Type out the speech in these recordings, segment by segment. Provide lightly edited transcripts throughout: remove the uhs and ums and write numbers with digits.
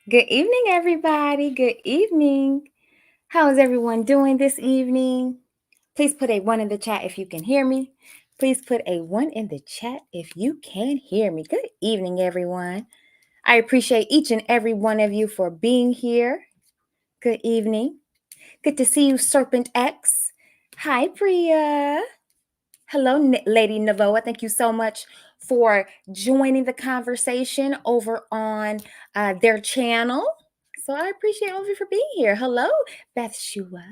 Good evening, everybody. Good evening. How is everyone doing this evening? Please put a one in the chat if you can hear me. Please put a one in the chat if you can hear me. Good evening, everyone. I appreciate each and every one of you for being here. Good evening. Good to see you, Serpent X. Hi, Priya. Hello, Lady Navoa. Thank you so much for joining the conversation over on their channel. So I appreciate all of you for being here. Hello, Bathshua.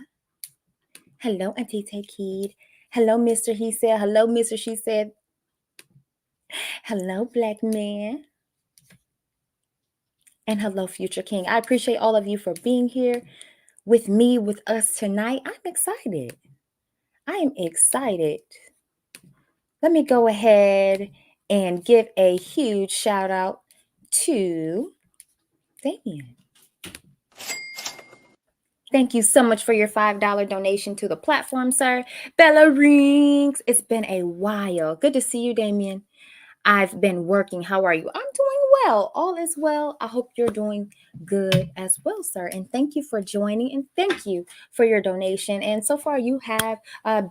Hello, Auntie Kid. Hello, Mr. He said. Hello, Mr. She said. Hello, Black Man. And hello, Future King. I appreciate all of you for being here with me, with us tonight. I'm excited. I am excited. Let me go ahead and give a huge shout out to Damien. Thank you so much for your $5 donation to the platform, sir. bella.rings. It's been a while. Good to see you, Damien. I've been working. How are you? I'm doing well. All is well. I hope you're doing good as well, sir. And thank you for joining and thank you for your donation. And so far, you have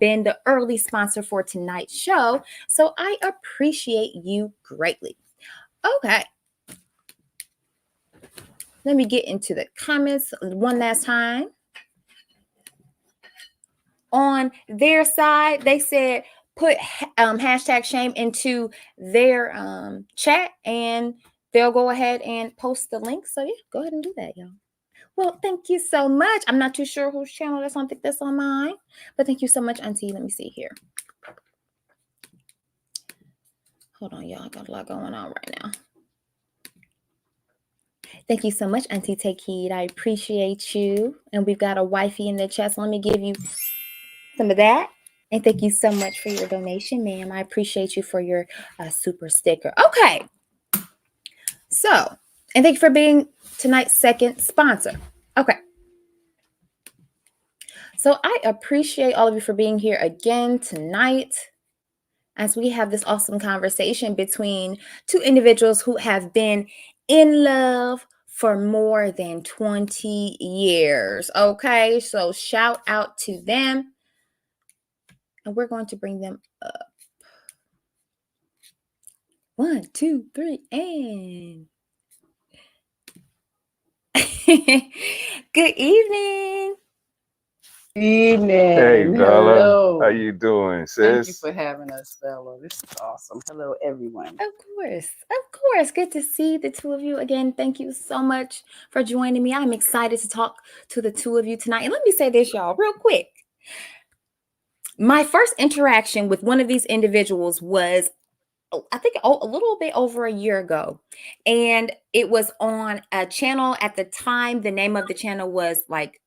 been the early sponsor for tonight's show. So I appreciate you greatly. Okay. Let me get into the comments one last time. On their side, they said put hashtag shame into their chat and they'll go ahead and post the link. So yeah, go ahead and do that, y'all. Well, thank you so much. I'm not too sure whose channel that's on. I think that's on mine. But thank you so much, Auntie. Let me see here. Hold on, y'all. I got a lot going on right now. Thank you so much, Auntie Take Heed. I appreciate you. And we've got a wifey in the chat. So let me give you some of that. And thank you so much for your donation, ma'am. I appreciate you for your super sticker. Okay. So, and thank you for being tonight's second sponsor. Okay. So I appreciate all of you for being here again tonight as we have this awesome conversation between two individuals who have been in love for more than 20 years. Okay. So shout out to them. And we're going to bring them up. 1, 2, 3, and good evening. Evening. Hey, Bella. Hello. How you doing, Thank you sis? for having us, Bella. This is awesome. Hello, everyone. Of course. Of course. Good to see the two of you again. Thank you so much for joining me. I'm excited to talk to the two of you tonight. And let me say this, y'all, real quick. My first interaction with one of these individuals was, I think, a little bit over a year ago. And it was on a channel at the time. The name of the channel was like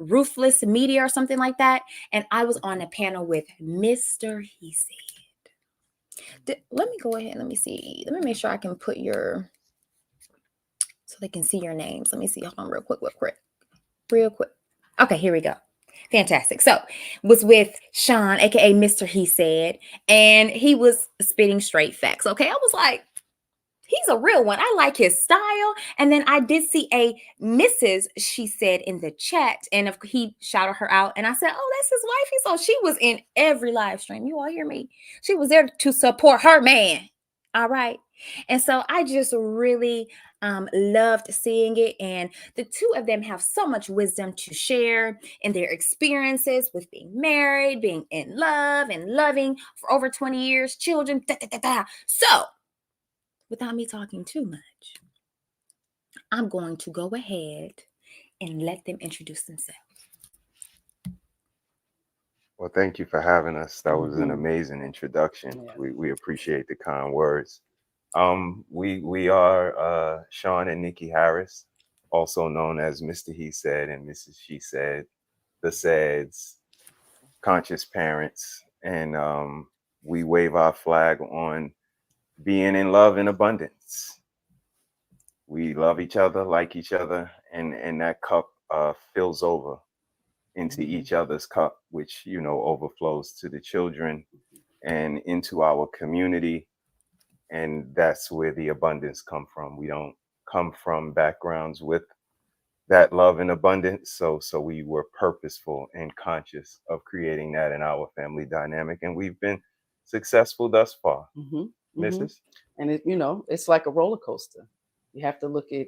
Ruthless Media or something like that. And I was on a panel with Mr. He Said. Let me go ahead. Let me see. Let me make sure I can put your, so they can see your names. Let me see. Hold on real quick. Real quick. Okay, here we go. Fantastic. So was with Sean, aka Mr. He Said, and he was spitting straight facts. Okay. I was like, he's a real one. I like his style. And then I did see a Mrs.SheSaid in the chat, and he shouted her out. And I said, "Oh, that's his wifey." So she was in every live stream. You all hear me? She was there to support her man. All right. And so I just really loved seeing it. And the two of them have so much wisdom to share in their experiences with being married, being in love, and loving for over 20 years, children. Da, da, da, da. So without me talking too much, I'm going to go ahead and let them introduce themselves. Well, thank you for having us. That was an Mhm. amazing introduction. Yeah. We appreciate the kind words. We are Sean and Nikki Harris, also known as Mr. He Said and Mrs. She Said, the Saids, conscious parents, and we wave our flag on being in love in abundance. We love each other, like each other, and that cup fills over into each other's cup, which overflows to the children and into our community. And that's where the abundance come from. We don't come from backgrounds with that love and abundance. So we were purposeful and conscious of creating that in our family dynamic, and we've been successful thus far. Mrs. And it's like a roller coaster. You have to look at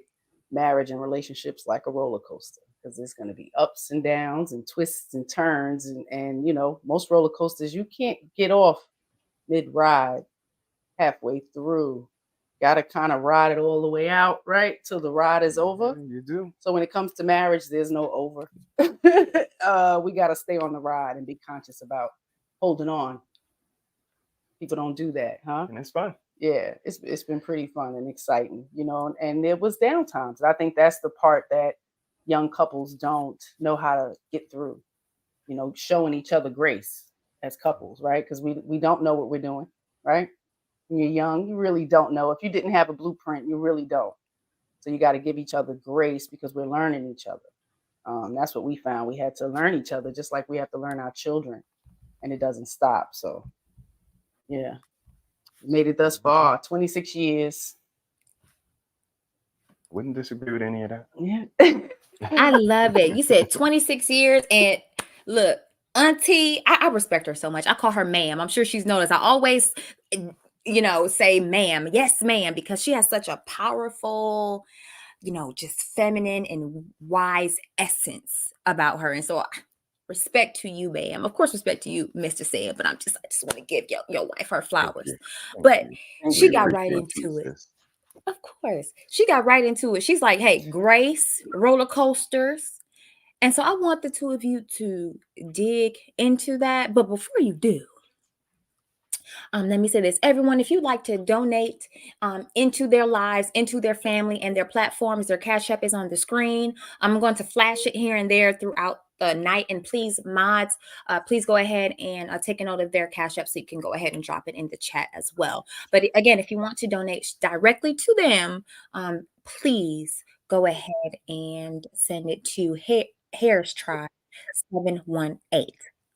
marriage and relationships like a roller coaster, because there's going to be ups and downs and twists and turns, and most roller coasters you can't get off mid ride, halfway through. Got to kind of ride it all the way out, right, till the ride is over. You do. So when it comes to marriage, there's no over. We got to stay on the ride and be conscious about holding on. People don't do that, huh? And it's fun. Yeah, it's been pretty fun and exciting, and there was downtimes. I think that's the part that young couples don't know how to get through, showing each other grace as couples, right? Because we don't know what we're doing, right? When you're young, you really don't know. If you didn't have a blueprint, you really don't. So you got to give each other grace, because we're learning each other. That's what we found. We had to learn each other, just like we have to learn our children, and it doesn't stop. So, yeah, we made it thus far, 26 years. Wouldn't disagree with any of that. Yeah. I love it. You said 26 years, and look, Auntie, I respect her so much. I call her ma'am. I'm sure she's noticed. I always, say ma'am. Yes, ma'am, because she has such a powerful, just feminine and wise essence about her. And so respect to you, ma'am. Of course, respect to you, Mr.SheSaid, but I just want to give your wife her flowers. But she got right into it. Of course. She got right into it. She's like, hey, grace, roller coasters. And so I want the two of you to dig into that. But before you do, let me say this. Everyone, if you'd like to donate into their lives, into their family and their platforms, their Cash App is on the screen. I'm going to flash it here and there throughout the night. And please, mods, please go ahead and take a note of their Cash App so you can go ahead and drop it in the chat as well. But again, if you want to donate directly to them, please go ahead and send it to Harris Tribe 718.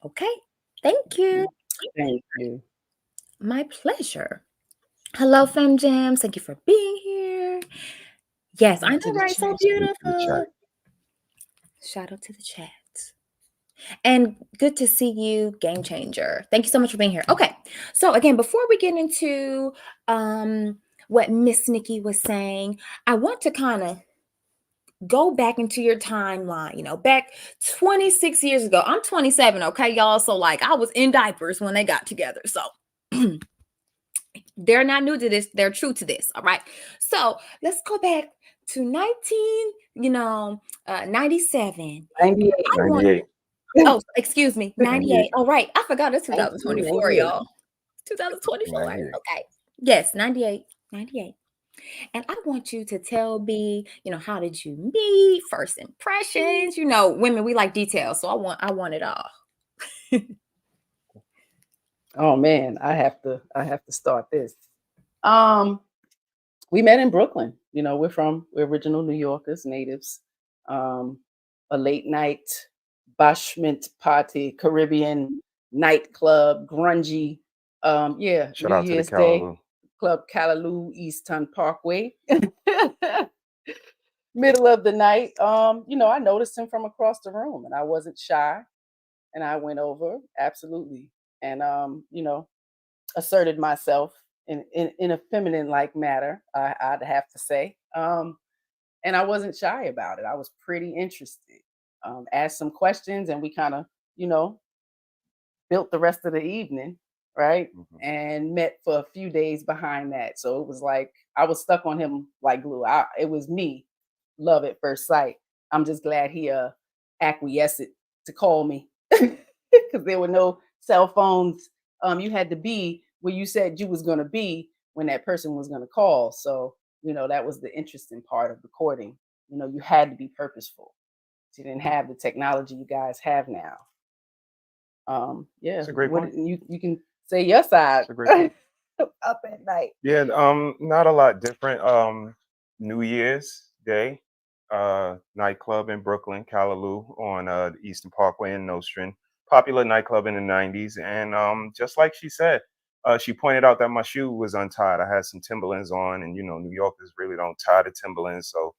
Okay? Thank you. Thank you. My pleasure. Hello, Fem Jams. Thank you for being here. Yes, I know, right? So beautiful. Shout out to the chat. And good to see you, Game Changer. Thank you so much for being here. Okay, so again, before we get into what Miss Nikki was saying, I want to kind of go back into your timeline, back 26 years ago. I'm 27, okay, y'all? So like I was in diapers when they got together. So they're not new to this, they're true to this. All right, so let's go back to 97. 98. Oh, excuse me, 98. All right, I forgot it's 2024, y'all. 2024. Okay, yes, 98. And I want you to tell me, how did you meet, first impressions? Women, we like details, so I want it all. Oh man, I have to start this. We met in Brooklyn. We're original New Yorkers, natives. A late night bashment party, Caribbean nightclub, grungy. Yeah, Shout New out Year's to the Day, Callaloo. Club Callaloo, Easton Parkway. Middle of the night. I noticed him from across the room, and I wasn't shy, and I went over, absolutely, and asserted myself in a feminine like manner, I'd have to say. And I wasn't shy about it. I was pretty interested. Asked some questions, and we kind of, built the rest of the evening, right? And met for a few days behind that. So it was like I was stuck on him like glue. It was me, love at first sight. I'm just glad he acquiesced to call me, because there were no cell phones. You had to be where you said you was going to be when that person was going to call. So that was the interesting part of the courting. You had to be purposeful. You didn't have the technology you guys have now. Yeah, it's a great point. You can say your side up at night. Yeah, not a lot different. New Year's Day, nightclub in Brooklyn, Callaloo, on the Eastern Parkway in Nostrand. Popular nightclub in the 90s. And just like she said, she pointed out that my shoe was untied. I had some Timberlands on, and New Yorkers really don't tie the Timberlands. So,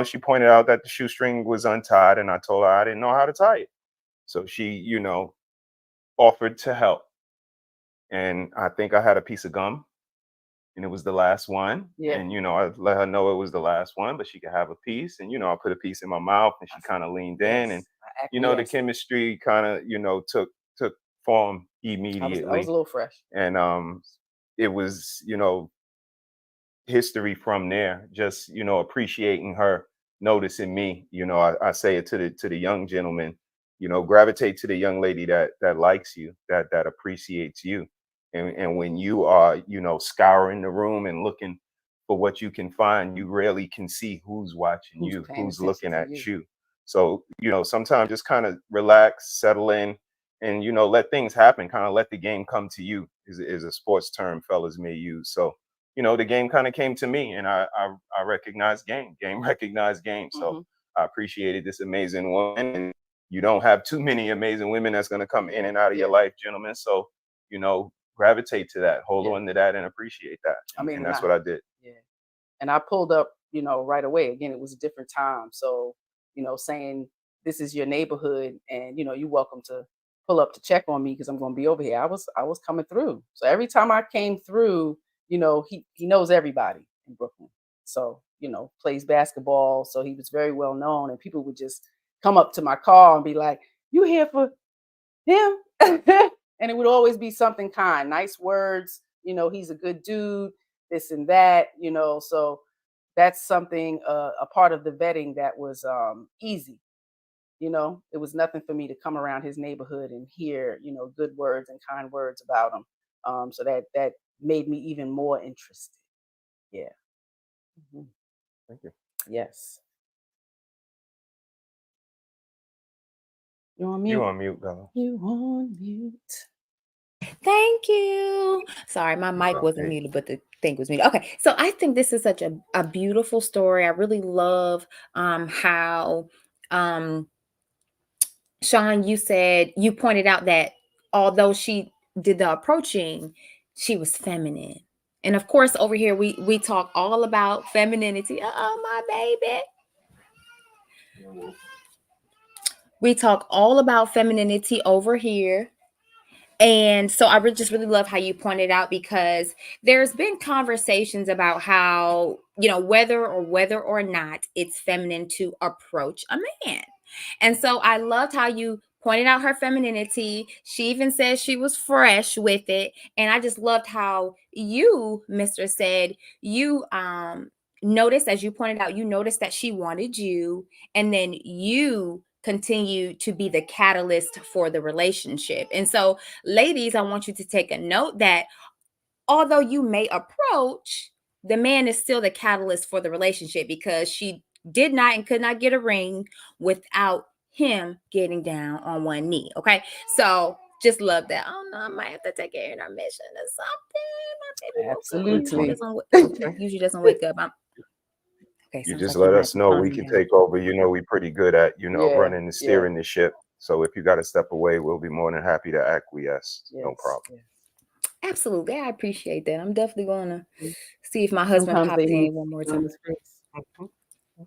she pointed out that the shoestring was untied, and I told her I didn't know how to tie it. So she, offered to help. And I think I had a piece of gum, and it was the last one. Yeah. And I let her know it was the last one, but she could have a piece. And I put a piece in my mouth, and she kind of leaned in, and the Yes. chemistry kind of took form I was immediately. a little fresh. And it was history from there. Just appreciating her, noticing me. I say it to the young gentleman. Gravitate to the young lady that likes you, that appreciates you. And when you are scouring the room and looking for what you can find, you rarely can see who's watching Who's you, paying who's attention looking to at you. you. So sometimes just kind of relax, settle in, and let things happen. Kind of let the game come to you is a sports term fellas may use. So the game kind of came to me, and I recognized game recognized game. So I appreciated this amazing woman, and you don't have too many amazing women that's going to come in and out of your life, gentlemen. So gravitate to that, hold on to that, and appreciate that. And that's what I did. Yeah. And I pulled up, right away. Again, it was a different time. So, saying this is your neighborhood, and you're welcome to pull up to check on me because I'm going to be over here. I was coming through. So every time I came through, he knows everybody in Brooklyn. So, plays basketball. So he was very well known, and people would just come up to my car and be like, "You here for him?" And it would always be something kind, nice words. He's a good dude, this and that. So that's something, a part of the vetting that was easy. It was nothing for me to come around his neighborhood and hear, good words and kind words about him. So that made me even more interested. Yeah. Mhm. Thank you. Yes. You on mute? You on mute, Bella. You on mute. Thank you. Sorry, my mic wasn't muted, but the thing was muted. Okay, so I think this is such a beautiful story. I really love how Sean, you pointed out that although she did the approaching, she was feminine. And of course, over here we talk all about femininity. Oh, my baby. We talk all about femininity over here. And so I just really love how you pointed out, because there's been conversations about how, whether or not it's feminine to approach a man. And so I loved how you pointed out her femininity. She even said she was fresh with it. And I just loved how you, Mr. Said, you noticed, as you pointed out, you noticed that she wanted you, and then you continue to be the catalyst for the relationship. And so, ladies, I want you to take a note that although you may approach, the man is still the catalyst for the relationship, because she did not and could not get a ring without him getting down on one knee. Okay. So just love that. Oh no, I might have to take an intermission or something. My baby Absolutely. Usually doesn't wake up. Okay, You sounds just like let might us be know. We calming can down. take over. We pretty good at, Yeah, running and steering the ship. So if you got to step away, we'll be more than happy to acquiesce. No problem. Yes. Absolutely. I appreciate that. I'm definitely going to Mhm. see if my husband Sometimes pops they need in one more on time. his face. Mhm.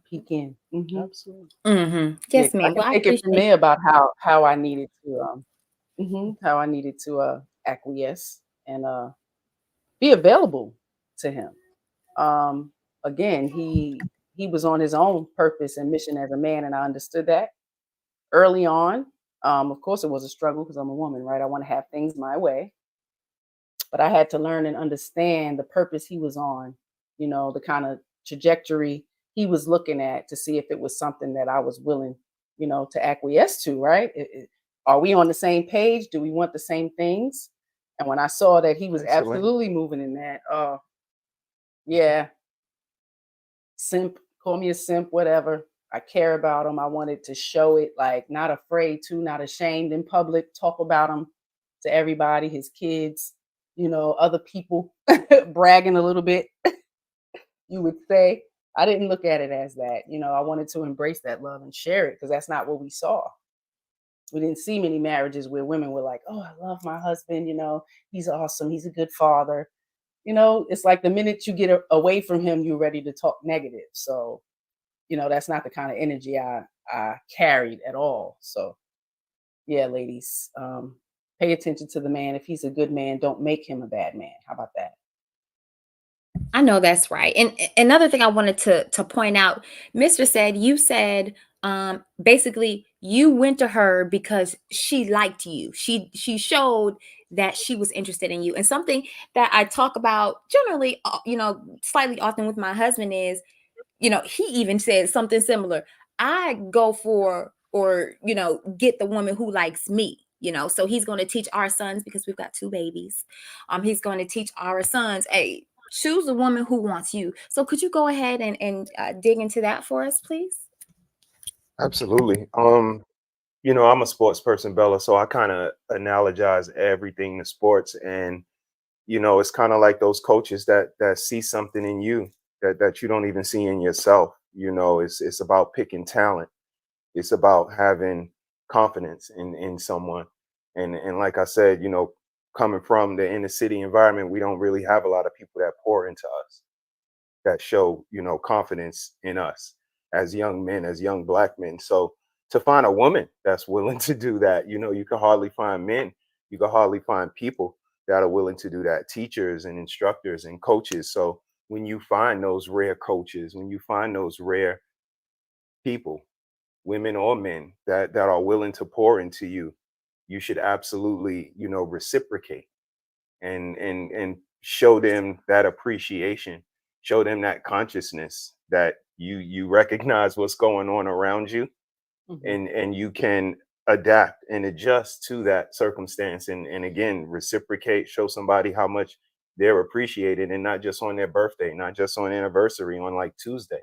Peek in. Absolutely. Yeah, Yes, 'cause I ma'am. can Well, I take it from appreciate there about how I needed to how I needed to acquiesce and be available to him. Um Again, he was on his own purpose and mission as a man, and I understood that early on. Of course it was a struggle because I'm a woman, right? I want to have things my way. But I had to learn and understand the purpose he was on, the kind of trajectory he was looking at, to see if it was something that I was willing, to acquiesce to, right? Are we on the same page? Do we want the same things? And when I saw that he was Excellent. absolutely moving in that, yeah, simp, call me a simp, whatever. I care about him. I wanted to show it, like, not afraid to, not ashamed in public, talk about him to everybody, his kids, other people, bragging a little bit, you would say. I didn't look at it as that. I wanted to embrace that love and share it, because that's not what we saw. We didn't see many marriages where women were like, "Oh, I love my husband. He's awesome. He's a good father." It's like the minute you get away from him, you're ready to talk negative. So, that's not the kind of energy I carried at all. So, yeah, ladies, pay attention to the man. If he's a good man, don't make him a bad man. How about that? I know that's right. And another thing I wanted to point out, Mr. said, you said basically you went to her because she liked you. She showed that she was interested in you. And something that I talk about generally, slightly often with my husband is, he even said something similar. I go for, or, get the woman who likes me, so he's going to teach our sons, because we've got two babies. He's going to teach our sons, hey, choose a woman who wants you. So could you go ahead and dig into that for us, please? Absolutely. I'm a sports person, Bella, so I kind of analogize everything to sports. And it's kind of like those coaches that see something in you that you don't even see in yourself. It's about picking talent. It's about having confidence in someone. And like I said, coming from the inner city environment, we don't really have a lot of people that pour into us, that show confidence in us as young men, as young black men. So to find a woman that's willing to do that, you can hardly find men, you can hardly find people that are willing to do that, teachers and instructors and coaches. So when you find those rare coaches, when you find those rare people, women or men, that are willing to pour into you, you should absolutely reciprocate and show them that appreciation, show them that consciousness that you recognize what's going on around you, Mhm. and you can adapt and adjust to that circumstance, and again reciprocate, show somebody how much they're appreciated, and not just on their birthday, not just on anniversary, on like Tuesday.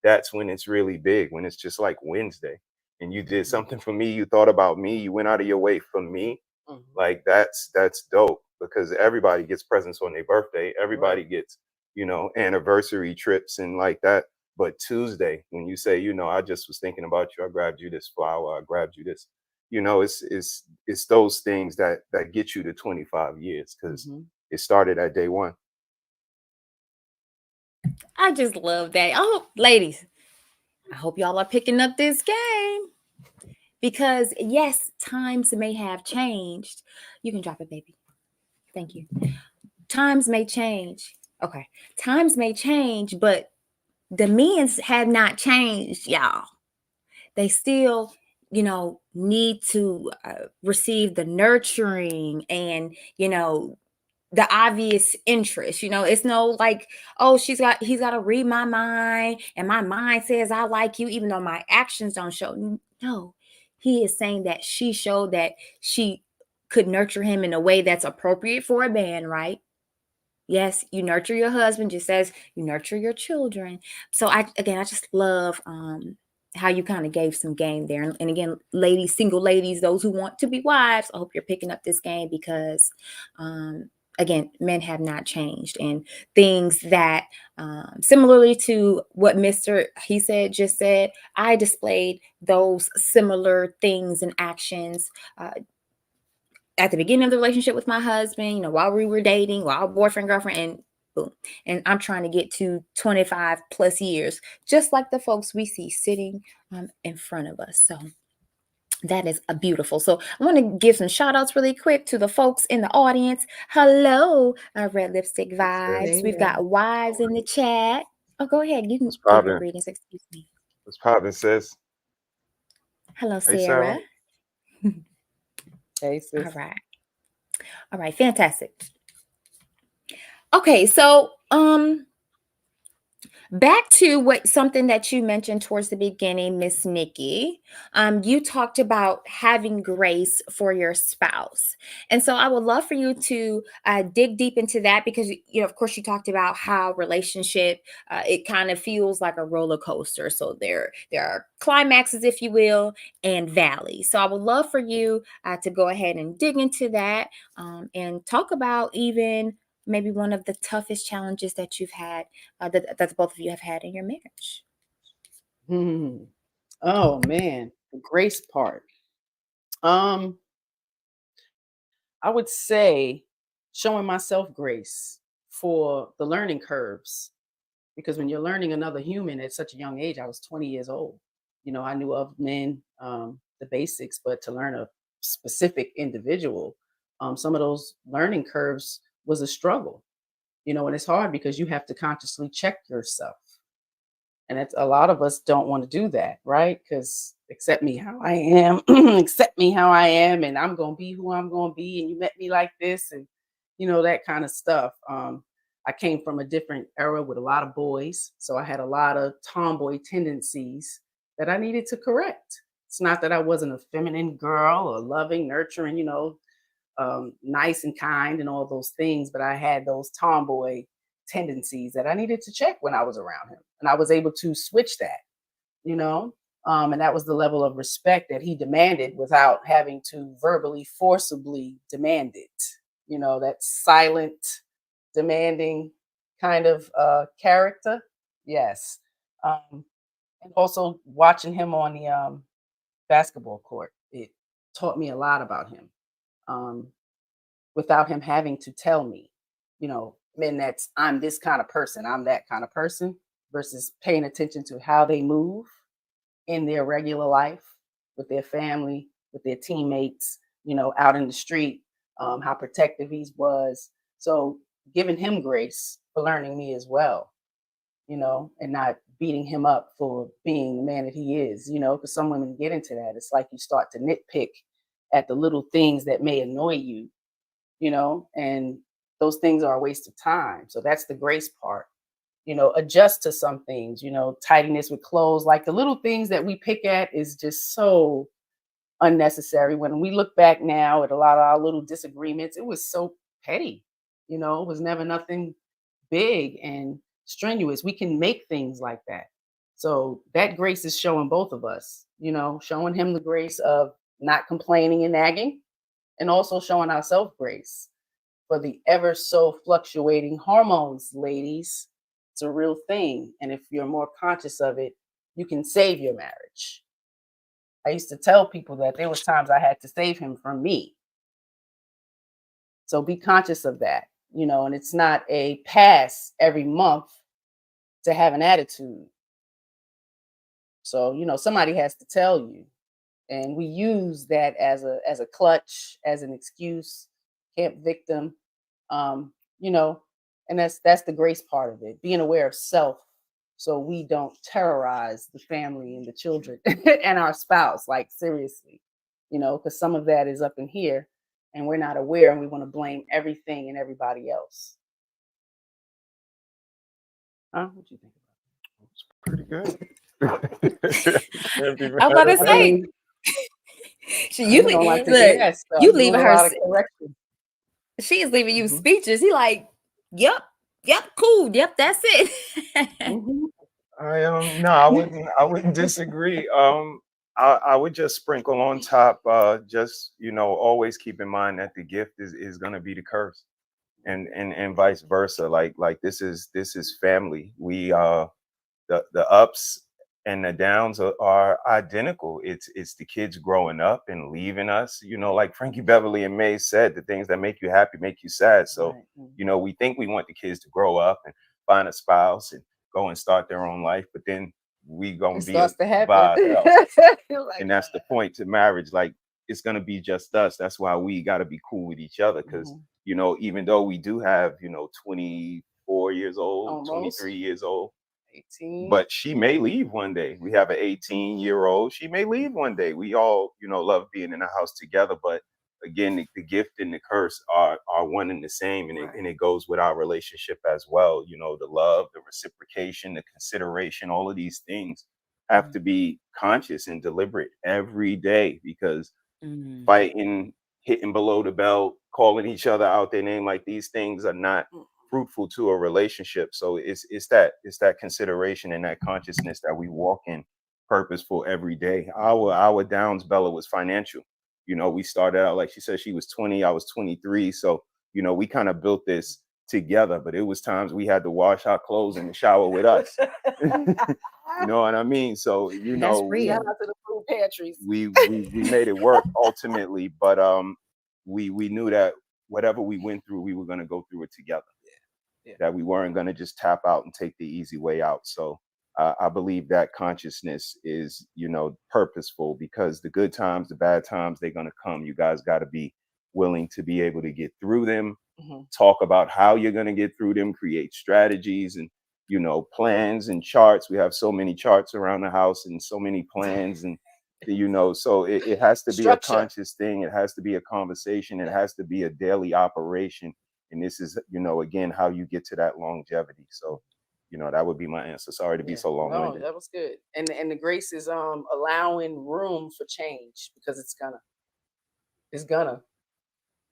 That's when it's really big, when it's just like Wednesday and you did Mhm. something for me, you thought about me, you went out of your way for me. Mhm. Like that's dope, because everybody gets presents on their birthday, Right. everybody gets anniversary trips and like that. But Tuesday, when you say, I just was thinking about you, I grabbed you this flower, I grabbed you this, it's those things that get you to 25 years, because Mhm. it started at day one. I just love that. Oh, ladies, I hope y'all are picking up this game, because yes, times may have changed. You can drop it, baby. Thank you. Times may change. Okay. Times may change, but the men's have not changed, y'all. They still, need to receive the nurturing and, the obvious interest. It's no like, oh, he's got to read my mind and my mind says I like you, even though my actions don't show. No, he is saying that she showed that she could nurture him in a way that's appropriate for a man, right? Yes, you nurture your husband just as you nurture your children. So I just love how you kind of gave some game there. And again, ladies, single ladies, those who want to be wives, I hope you're picking up this game, because again, men have not changed, and things that similarly to what Mr. He said just said, I displayed those similar things and actions at the beginning of the relationship with my husband, while we were dating, while boyfriend, girlfriend, and boom. And I'm trying to get to 25 plus years, just like the folks we see sitting in front of us. So that is a beautiful. So I want to give some shout outs really quick to the folks in the audience. Hello, Red Lipstick Yes, Vibes. sis. Hey, We've got wives in the chat. Oh, go ahead. You can What's give your poppin'? greetings. Excuse me. What's poppin', sis? Hello, Hey, Sarah. Sarah. hey, All sis. right. All right. Fantastic. Okay. So, back to what something that you mentioned towards the beginning, Miss Nikki. You talked about having grace for your spouse, and so I would love for you to dig deep into that, because of course, you talked about how relationship it kind of feels like a roller coaster. So there are climaxes, if you will, and valleys. So I would love for you to go ahead and dig into that, and talk about even maybe one of the toughest challenges that you've had, that the both of you have had in your marriage. Hmm. Oh man, the grace part. Um, I would say showing myself grace for the learning curves, because when you're learning another human at such a young age, I was 20 years old. I knew of men, the basics, but to learn a specific individual, some of those learning curves was a struggle. And it's hard because you have to consciously check yourself. And it's a lot of us don't want to do that, right? Because accept me how I am, accept me how I am, and I'm gonna be who I'm gonna be, and you met me like this, and that kind of stuff. I came from a different era with a lot of boys, so I had a lot of tomboy tendencies that I needed to correct. It's not that I wasn't a feminine girl or loving, nurturing, nice and kind and all those things, but I had those tomboy tendencies that I needed to check when I was around him. And I was able to switch that, you know? And that was the level of respect that he demanded without having to verbally, forcibly demand it. That silent, demanding kind of character. Yes. And also watching him on the basketball court, it taught me a lot about him. Without him having to tell me, men, that's I'm this kind of person, I'm that kind of person, versus paying attention to how they move in their regular life with their family, with their teammates, out in the street, how protective he was. So giving him grace for learning me as well, and not beating him up for being the man that he is, because some women get into that. It's like you start to nitpick at the little things that may annoy you, and those things are a waste of time. So that's the grace part. Adjust to some things, tidiness with clothes, like the little things that we pick at is just so unnecessary. When we look back now at a lot of our little disagreements, it was so petty. It was never nothing big and strenuous. We can make things like that. So that grace is showing both of us, showing him the grace of not complaining and nagging, and also showing ourselves grace for the ever so fluctuating hormones, ladies. It's a real thing. And if you're more conscious of it, you can save your marriage. I used to tell people that there was times I had to save him from me. So be conscious of that, and it's not a pass every month to have an attitude. So, somebody has to tell you. And we use that as a clutch, as an excuse, camp victim, you know, and that's the grace part of it, being aware of self, so we don't terrorize the family and the children and our spouse, like seriously, because some of that is up in here and we're not aware, and we want to blame everything and everybody else. What do you think about Pretty good. I'm about to that? I say, mean, you women don't like to hear look, that stuff. you You're leaving doing a her. lot of correction. She is leaving you Mhm. speeches. He like, yep, cool, yep, that's it. Mhm. No, I wouldn't disagree. I would just sprinkle on top, just always keep in mind that the gift is gonna be the curse, and vice versa. Like this is family. We the ups and the downs are identical. It's the kids growing up and leaving us. Like Frankie Beverly and May said, the things that make you happy make you sad. So Right. Mhm. we think we want the kids to grow up and find a spouse and go and start their own life, but then we gonna It be starts to happen. by ourselves. You're like, And that's the point to marriage. Like, it's gonna be just us. That's why we got to be cool with each other, because mhm. even though we do have 24 years old, Almost 23 years old, 18. but she may leave one day. We have an 18-year-old. She may leave one day. We all love being in the house together, but again, the gift and the curse are one and the same, and Right. it goes with our relationship as well. The love, the reciprocation, the consideration, all of these things have to be conscious and deliberate every day, because Mm. fighting, hitting below the belt, calling each other out their name, like, these things are not fruitful to a relationship. So it's that consideration and that consciousness that we walk in purposeful every day. Our downs, Bella, was financial. We started out, like she said, she was 20, I was 23. So we kind of built this together, but it was times we had to wash our clothes in the shower with us. You know what I mean? So, That's Shout real. out to the food pantries. we made it work ultimately, but we knew that whatever we went through, we were going to go through it together. Yeah. That we weren't going to just tap out and take the easy way out. So I believe that consciousness is, purposeful, because the good times, the bad times, they're going to come. You guys got to be willing to be able to get through them, talk about how you're going to get through them, create strategies and, plans and charts. We have so many charts around the house and so many plans and, so it has to be a Structure. conscious thing. It has to be a conversation. It has to be a daily operation. And this is, again, how you get to that longevity. So, that would be my answer. Sorry to be so long-winded. No, that was good. And the grace is allowing room for change, because it's gonna.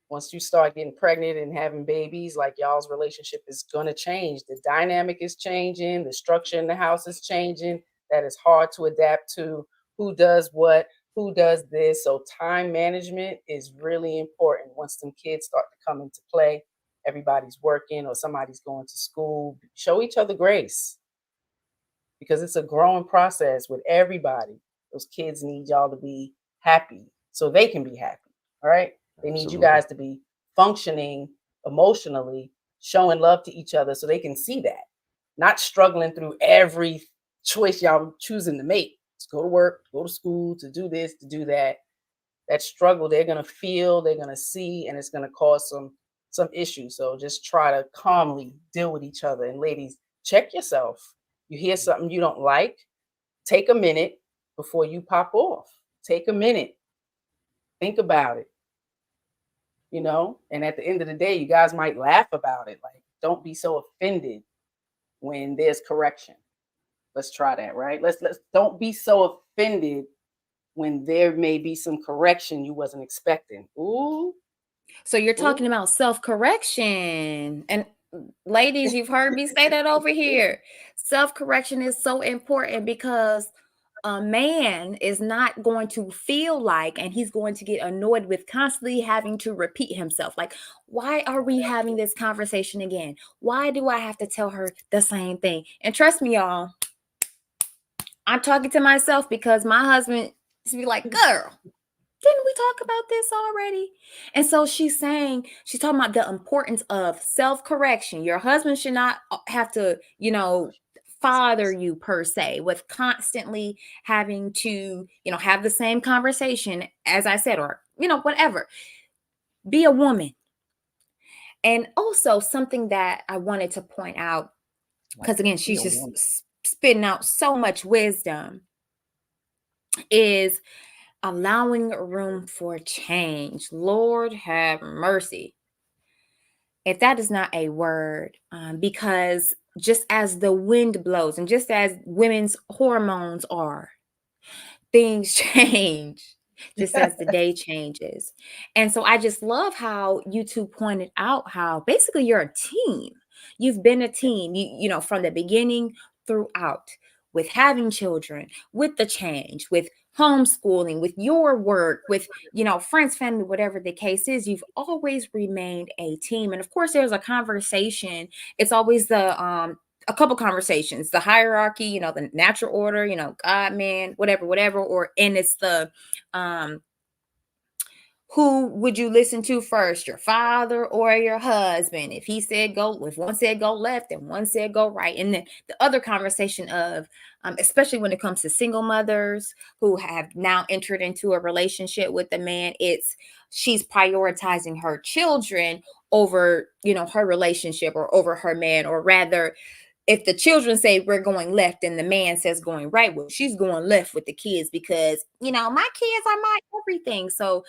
Once you start getting pregnant and having babies, like, y'all's relationship is gonna change. The dynamic is changing, the structure in the house is changing. That is hard to adapt to. Who does what, who does this. So time management is really important. Once them kids start to come into play, everybody's working or somebody's going to school, show each other grace, because it's a growing process with everybody. Those kids need y'all to be happy so they can be happy. All right. They need you Absolutely. guys to be functioning emotionally, showing love to each other so they can see that, not struggling through every choice y'all choosing to make. To go to work, go to school, to do this, to do that. That struggle they're gonna feel, they're gonna see, and it's gonna cause some issues. So just try to calmly deal with each other. And ladies, check yourself. You hear something you don't like, take a minute before you pop off. Take a minute, think about it, and at the end of the day, you guys might laugh about it. Like, don't be so offended when there's correction. Let's try that, right? Let's don't be so offended when there may be some correction you wasn't expecting. Ooh. So you're talking about self-correction. And ladies, you've heard me say that over here. Self-correction is so important, because a man is not going to feel like, and he's going to get annoyed with constantly having to repeat himself. Like, why are we having this conversation again? Why do I have to tell her the same thing? And trust me, y'all, I'm talking to myself, because my husband be like, girl, didn't we talk about this already? And so she's talking about the importance of self-correction. Your husband should not have to, father you per se, with constantly having to, have the same conversation, as I said, or, whatever. Be a woman. And also something that I wanted to point out, because again, she's just spitting out so much wisdom, is allowing room for change. Lord have mercy, if that is not a word, because just as the wind blows and just as women's hormones are, things change just as the day changes. And so I just love how you two pointed out how basically you're a team. You've been a team, from the beginning throughout, with having children, with the change, with homeschooling, with your work, with, friends, family, whatever the case is. You've always remained a team. And of course, there's a conversation. It's always a couple conversations, the hierarchy, the natural order, God, man, whatever, and it's the who would you listen to first, your father or your husband? If one said go left and one said go right. And then the other conversation of, especially when it comes to single mothers who have now entered into a relationship with a man, she's prioritizing her children over, her relationship, or over her man, or rather, if the children say we're going left and the man says going right, well, she's going left with the kids, because, my kids are my everything. So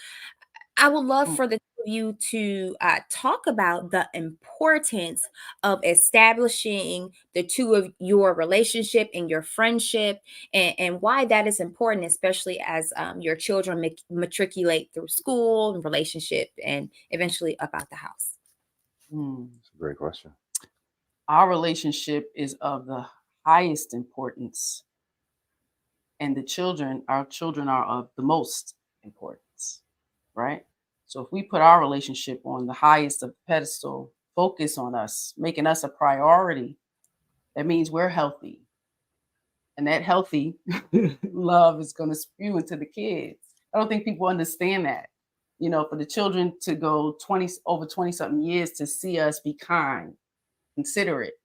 I would love for the two of you to talk about the importance of establishing the two of your relationship and your friendship, and why that is important, especially as your children matriculate through school and relationship and eventually up out the house. That's a great question. Our relationship is of the highest importance, and our children are of the most importance, right? So if we put our relationship on the highest of the pedestal, focus on us, making us a priority, that means we're healthy. And that healthy love is going to spew into the kids. I don't think people understand that. You know, for the children to go over 20 something years to see us be kind, considerate,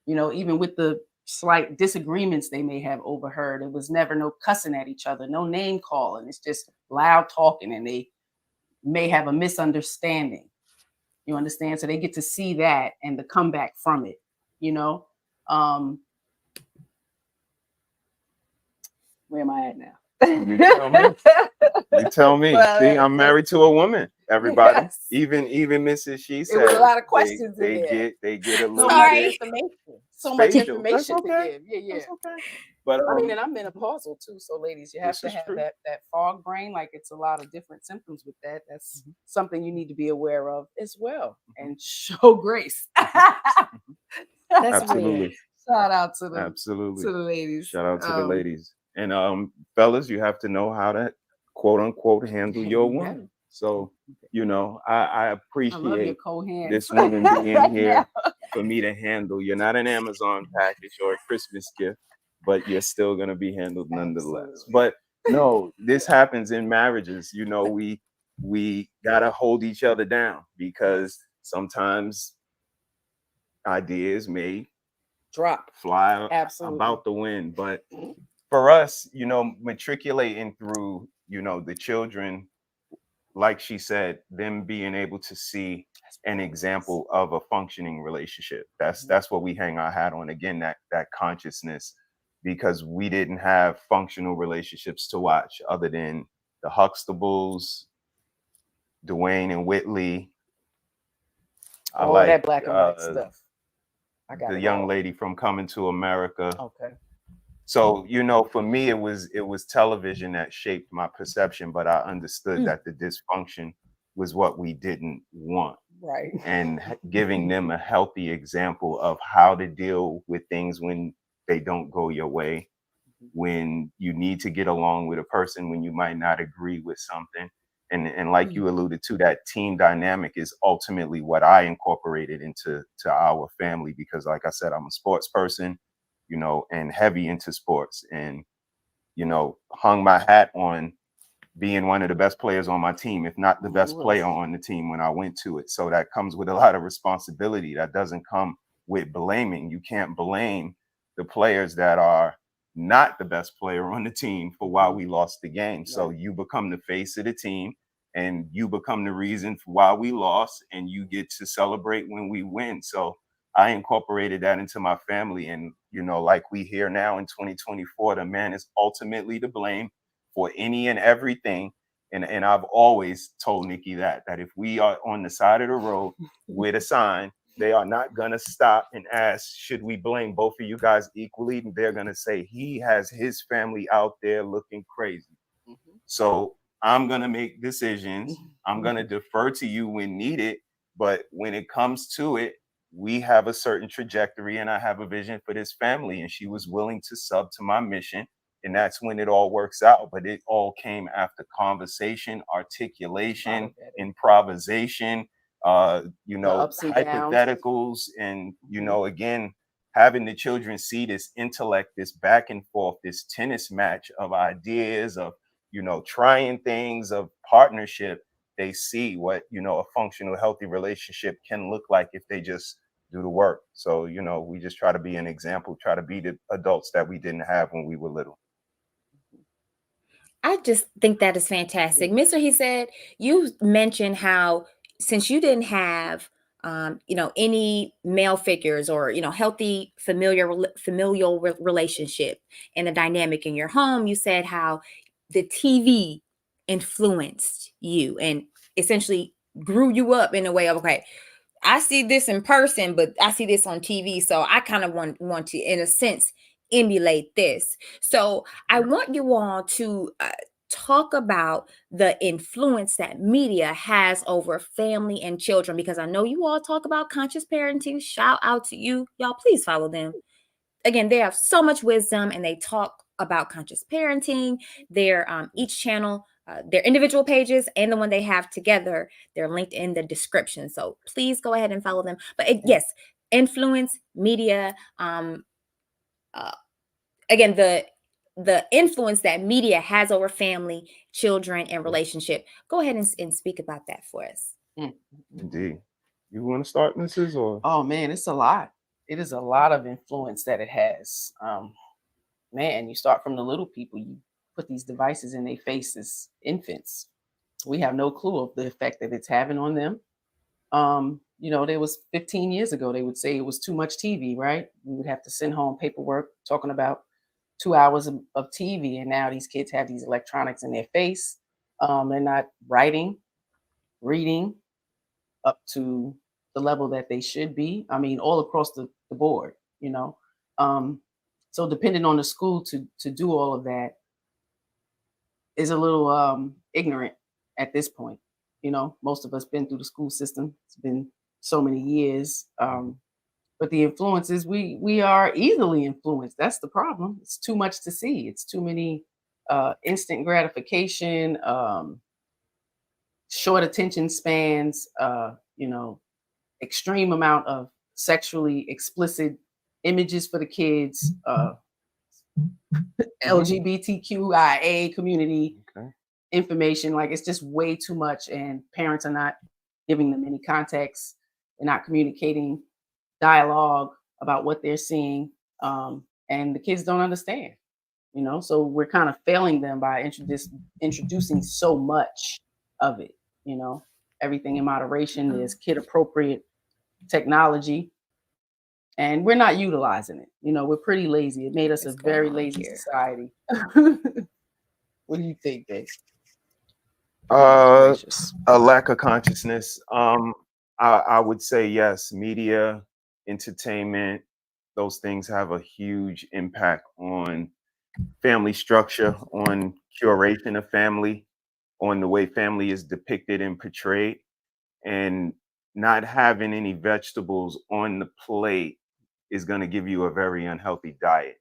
you know, even with the slight disagreements they may have overheard, it was never no cussing at each other, no name calling. It's just loud talking, and they may have a misunderstanding. You understand? So they get to see that and the comeback from it, you know? Where am I at now? You tell me. You tell me. Well, See, I'm married to a woman. Everybody, yes. even Mrs. She There was a said lot of questions in they there. get a So little much bit information. So much spatial. That's information to okay. give. Yeah, yeah. That's okay. But I mean, and I'm menopausal too. So ladies, you have this to is have true. that fog brain. Like, it's a lot of different symptoms with that. That's something you need to be aware of as well, and show grace. That's Absolutely. real. Shout out to the Absolutely. ladies. Shout out to the ladies. And fellas, you have to know how to quote unquote handle your You woman. So, you know, I I love your appreciate cold hands. this woman being here for me to handle. You're not an Amazon package or a Christmas gift, but you're still gonna be handled nonetheless. Absolutely. But no, this happens in marriages. You know, we gotta hold each other down because sometimes ideas may Drop. fly Absolutely. about the wind. But for us, you know, matriculating through, you know, the children, like she said, them being able to see an example of a functioning relationship. That's what we hang our hat on. Again, that consciousness, because we didn't have functional relationships to watch other than the Huxtables, Dwayne and Whitley. I All like that black and white stuff. I got the it young all. lady from Coming to America. Okay. So, you know, for me, it was television that shaped my perception, but I understood that the dysfunction was what we didn't want. Right. And giving them a healthy example of how to deal with things when they don't go your way, when you need to get along with a person, when you might not agree with something. And like you alluded to, that team dynamic is ultimately what I incorporated into our family, because like I said, I'm a sports person, you know, and heavy into sports, and, you know, hung my hat on being one of the best players on my team, if not the best player on the team when I went to it. So that comes with a lot of responsibility. That doesn't come with blaming. You can't blame the players that are not the best player on the team for why we lost the game. So you become the face of the team, and you become the reason for why we lost, and you get to celebrate when we win. So I incorporated that into my family. And, you know, like we hear now in 2024, the man is ultimately to blame for any and everything. And I've always told Nikki that if we are on the side of the road with a sign, they are not gonna stop and ask, should we blame both of you guys equally? And they're gonna say, he has his family out there looking crazy. So I'm gonna make decisions. I'm gonna defer to you when needed. But when it comes to it, we have a certain trajectory, and I have a vision for this family. And she was willing to sub to my mission. And that's when it all works out. But it all came after conversation, articulation, improvisation, you know, hypotheticals. And, you know, again, having the children see this intellect, this back and forth, this tennis match of ideas, of, you know, trying things, of partnership. They see what, you know, a functional, healthy relationship can look like if they just do the work. So, you know, we just try to be an example, try to be the adults that we didn't have when we were little. I just think that is fantastic. Mr. He said, you mentioned how since you didn't have you know, any male figures or, you know, healthy familial relationship and a dynamic in your home, you said how the TV influenced you and essentially grew you up in a way of, okay, I see this in person, but I see this on TV. So I kind of want to, in a sense, emulate this. So I want you all to talk about the influence that media has over family and children, because I know you all talk about conscious parenting. Shout out to you. Y'all, please follow them. Again, they have so much wisdom and they talk about conscious parenting. Their each channel, their individual pages and the one they have together, they're linked in the description. So please go ahead and follow them. But yes, influence, media, uh, again, the influence that media has over family, children, and relationship. Go ahead and speak about that for us. Indeed. You want to start, Mrs. Or Oh man, it's a lot. It is a lot of influence that it has. Man, you start from the little people. You put these devices in their faces, infants. We have no clue of the effect that it's having on them. There was 15 years ago, they would say it was too much TV, right? We would have to send home paperwork talking about 2 hours of TV. And now these kids have these electronics in their face. They're not writing, reading up to the level that they should be. I mean, all across the board, you know. Um, so depending on the school to do all of that is a little ignorant at this point. Most of us been through the school system. It's been so many years. But the influences, we are easily influenced. That's the problem. It's too much to see. It's too many instant gratification, short attention spans, extreme amount of sexually explicit images for the kids, LGBTQIA community okay. information. Like, it's just way too much, and parents are not giving them any context. They're not communicating dialogue about what they're seeing, and the kids don't understand. So we're kind of failing them by introducing so much of it. Everything in moderation. There's kid appropriate technology, and we're not utilizing it. We're pretty lazy. It made us What's a very going on lazy here? society. What do you think, Dave? A lack of consciousness. I would say yes. Media, entertainment, those things have a huge impact on family structure, on curation of family, on the way family is depicted and portrayed, and not having any vegetables on the plate is going to give you a very unhealthy diet.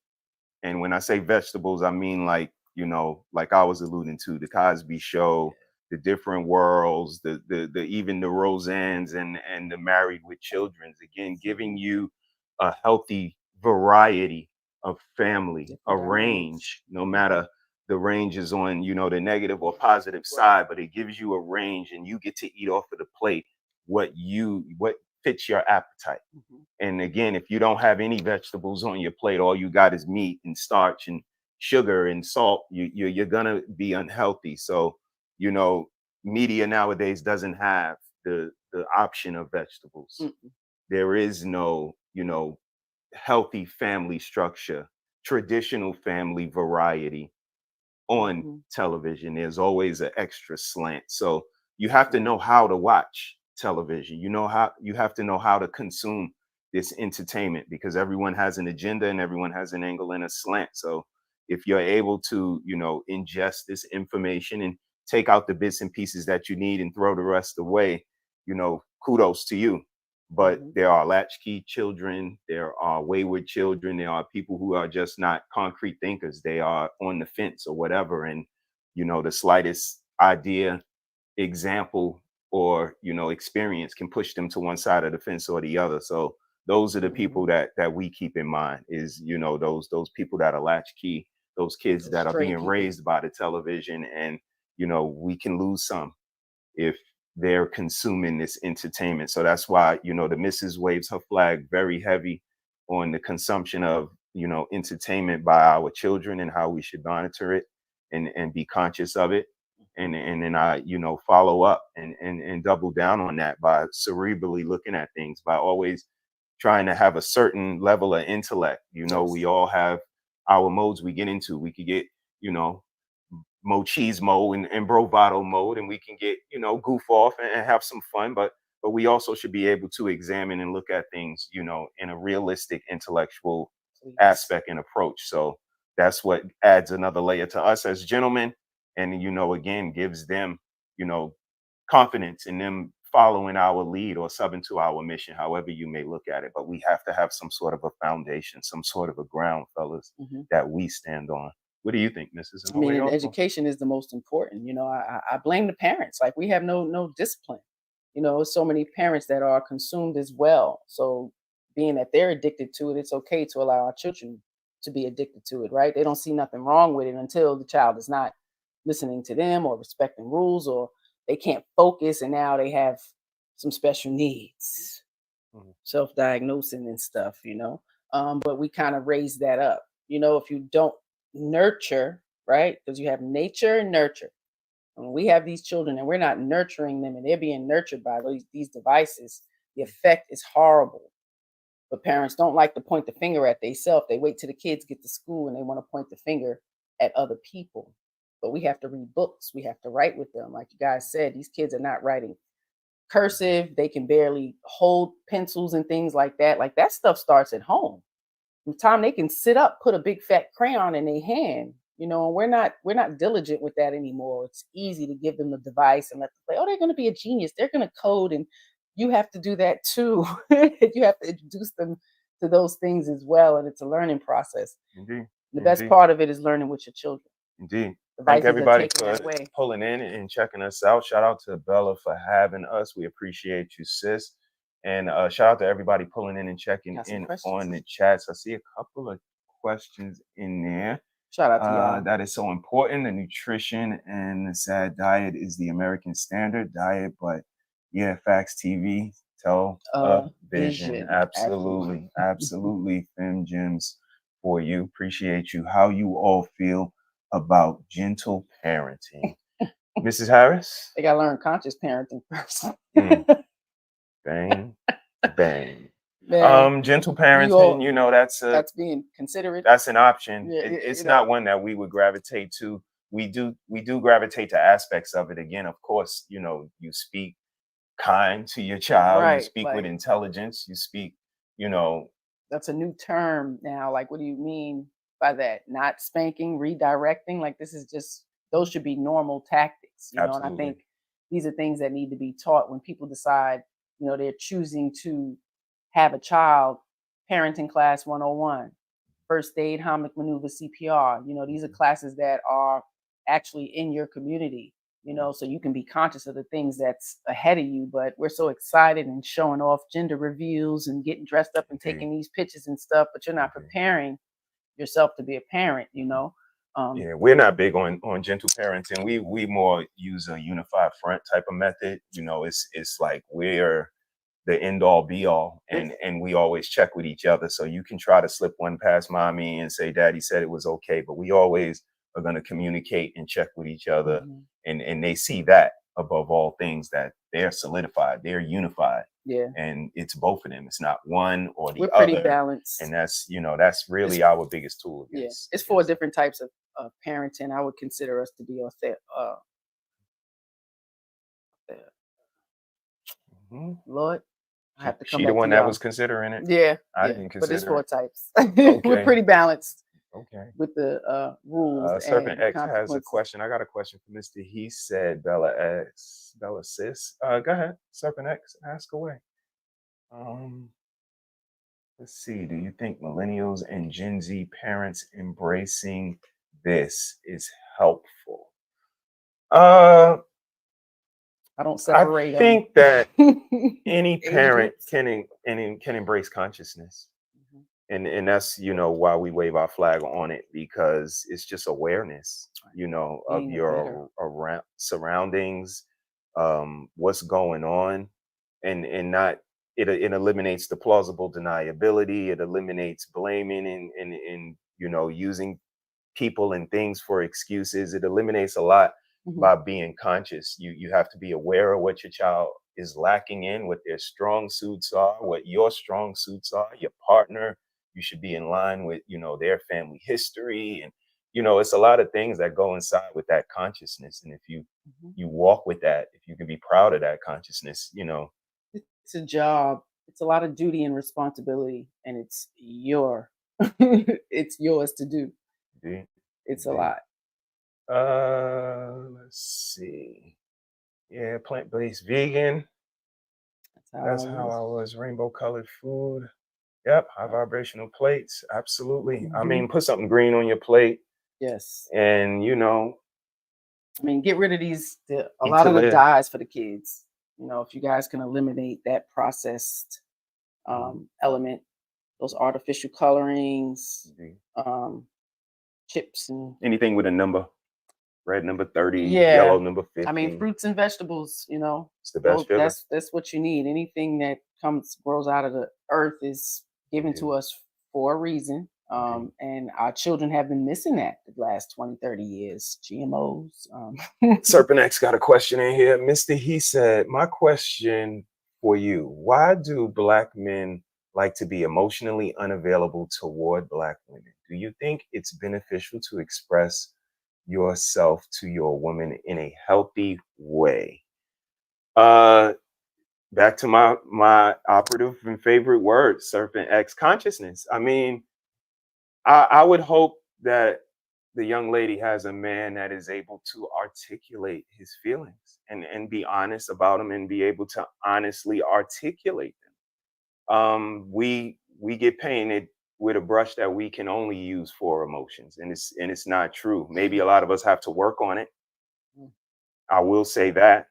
And when I say vegetables, I mean like I was alluding to the Cosby Show, the different worlds, the even the Roseannes and the Married with Children's. Again, giving you a healthy variety of family, a range, no matter the range is on the negative or positive side, but it gives you a range, and you get to eat off of the plate what fits your appetite. And again, if you don't have any vegetables on your plate, all you got is meat and starch and sugar and salt, you're gonna be unhealthy. So, media nowadays doesn't have the option of vegetables. There is no, healthy family structure, traditional family variety on television. There's always an extra slant. So you have to know how to watch television. You have to know how to consume this entertainment, because everyone has an agenda and everyone has an angle and a slant. So if you're able to, ingest this information and take out the bits and pieces that you need and throw the rest away, kudos to you. But there are latchkey children, there are wayward children, there are people who are just not concrete thinkers. They are on the fence or whatever. And, the slightest idea, example, or, experience can push them to one side of the fence or the other. So those are the people that we keep in mind is, those people that are latchkey, those kids that are being raised by the television. And, we can lose some if they're consuming this entertainment. So that's why, the Mrs. waves her flag very heavy on the consumption of, entertainment by our children and how we should monitor it and be conscious of it. And then I, follow up and double down on that by cerebrally looking at things, by always trying to have a certain level of intellect. We all have our modes we get into. We could get, machismo and bravado mode, and we can get goof off and have some fun, but we also should be able to examine and look at things in a realistic intellectual aspect and approach. So that's what adds another layer to us as gentlemen, and again gives them confidence in them following our lead or subbing to our mission, however you may look at it. But we have to have some sort of a foundation, some sort of a ground, fellas, that we stand on. What do you think, Mrs.? I mean, education is the most important. I blame the parents. Like, we have no discipline. So many parents that are consumed as well. So being that they're addicted to it, it's okay to allow our children to be addicted to it, right? They don't see nothing wrong with it until the child is not listening to them or respecting rules, or they can't focus and now they have some special needs, self-diagnosing and stuff, but we kind of raise that up, if you don't nurture, right? Because you have nature and nurture. When we have these children and we're not nurturing them and they're being nurtured by these devices, the effect is horrible. But parents don't like to point the finger at themselves. They wait till the kids get to school and they want to point the finger at other people. But we have to read books. We have to write with them. Like you guys said, these kids are not writing cursive. They can barely hold pencils and things like that. Like that stuff starts at home. From the time they can sit up, put a big fat crayon in their hand, and we're not diligent with that anymore. It's easy to give them the device and let them play. Oh, they're going to be a genius. They're going to code, and you have to do that too. You have to introduce them to those things as well, and it's a learning process. Indeed. The best part of it is learning with your children. Indeed. Devices Thank everybody taken for that way. pulling in and checking us out. Shout out to Bella for having us. We appreciate you, sis. And shout out to everybody pulling in and checking in on the chats. I see a couple of questions in there. Shout out to y'all. That is so important. The nutrition and the sad diet is the American standard diet, but yeah, Facts TV, vision. Absolutely. Absolutely. Fem Gems for you. Appreciate you. How you all feel about gentle parenting. Mrs. Harris? They gotta learn conscious parenting first. Bang, bang. Gentle parenting, that's being considerate. That's an option. It's not one that we would gravitate to. We do gravitate to aspects of it. Again, of course, you speak kind to your child, right. You speak with intelligence, you speak, That's a new term now. Like, what do you mean by that? Not spanking, redirecting. Like, those should be normal tactics, and I think these are things that need to be taught when people decide, they're choosing to have a child. Parenting class 101, first aid, Heimlich maneuver, CPR. These are classes that are actually in your community, so you can be conscious of the things that's ahead of you. But we're so excited and showing off gender reveals and getting dressed up and taking these pictures and stuff, but you're not preparing yourself to be a parent, Yeah, we're not big on gentle parenting. We more use a unified front type of method. It's like we're the end all be all, and we always check with each other. So you can try to slip one past mommy and say daddy said it was okay, but we always are going to communicate and check with each other. And they see that above all things, that they're solidified, they're unified. Yeah. And it's both of them. It's not one or the other. We're pretty balanced. And that's really our biggest tool. Yes. It's 4 different types of parenting. I would consider us to be Lord, I have to come she back the one to that y'all. Was considering it. Yeah, I didn't consider. But there's 4 types. Okay. We're pretty balanced. Okay. With the rules. Serpent X has a question. I got a question for Mr. He said Bella sis. Go ahead, Serpent X, ask away. Let's see. Do you think millennials and Gen Z parents embracing this is helpful? I don't separate. I think that any parent can embrace consciousness, and that's why we wave our flag on it, because it's just awareness, of your around surroundings, what's going on, and not it eliminates the plausible deniability. It eliminates blaming and using people and things for excuses. It eliminates a lot. By being conscious. You have to be aware of what your child is lacking in, what their strong suits are, what your strong suits are, your partner. You should be in line with, their family history. And, it's a lot of things that go inside with that consciousness. And if you walk with that, if you can be proud of that consciousness, It's a job. It's a lot of duty and responsibility. And it's it's yours to do. It's a lot. Let's see. Yeah, plant-based vegan. That's how I was. Rainbow colored food. Yep, high vibrational plates. Absolutely. I mean, put something green on your plate. Yes. And get rid of a lot of the dyes for the kids. If you guys can eliminate that processed element, those artificial colorings, Mhm. chips, and Anything with a number, red number 30, yeah. yellow number I mean, 50. fruits and vegetables. It's the best sugar. That's what you need. Anything that grows out of the earth is given to Indeed. us for a reason. Indeed. And our children have been missing that the last 20, 30 years. GMOs. Serpent X got a question in here. Mr. He said, my question for you, why do Black men like to be emotionally unavailable toward Black women? Do you think it's beneficial to express yourself to your woman in a healthy way? Back to my operative and favorite word, Serpent X, consciousness. I mean, I would hope that the young lady has a man that is able to articulate his feelings and be honest about them and be able to honestly articulate them. We get painted with a brush that we can only use for emotions, and it's not true. Maybe a lot of us have to work on it. I will say that.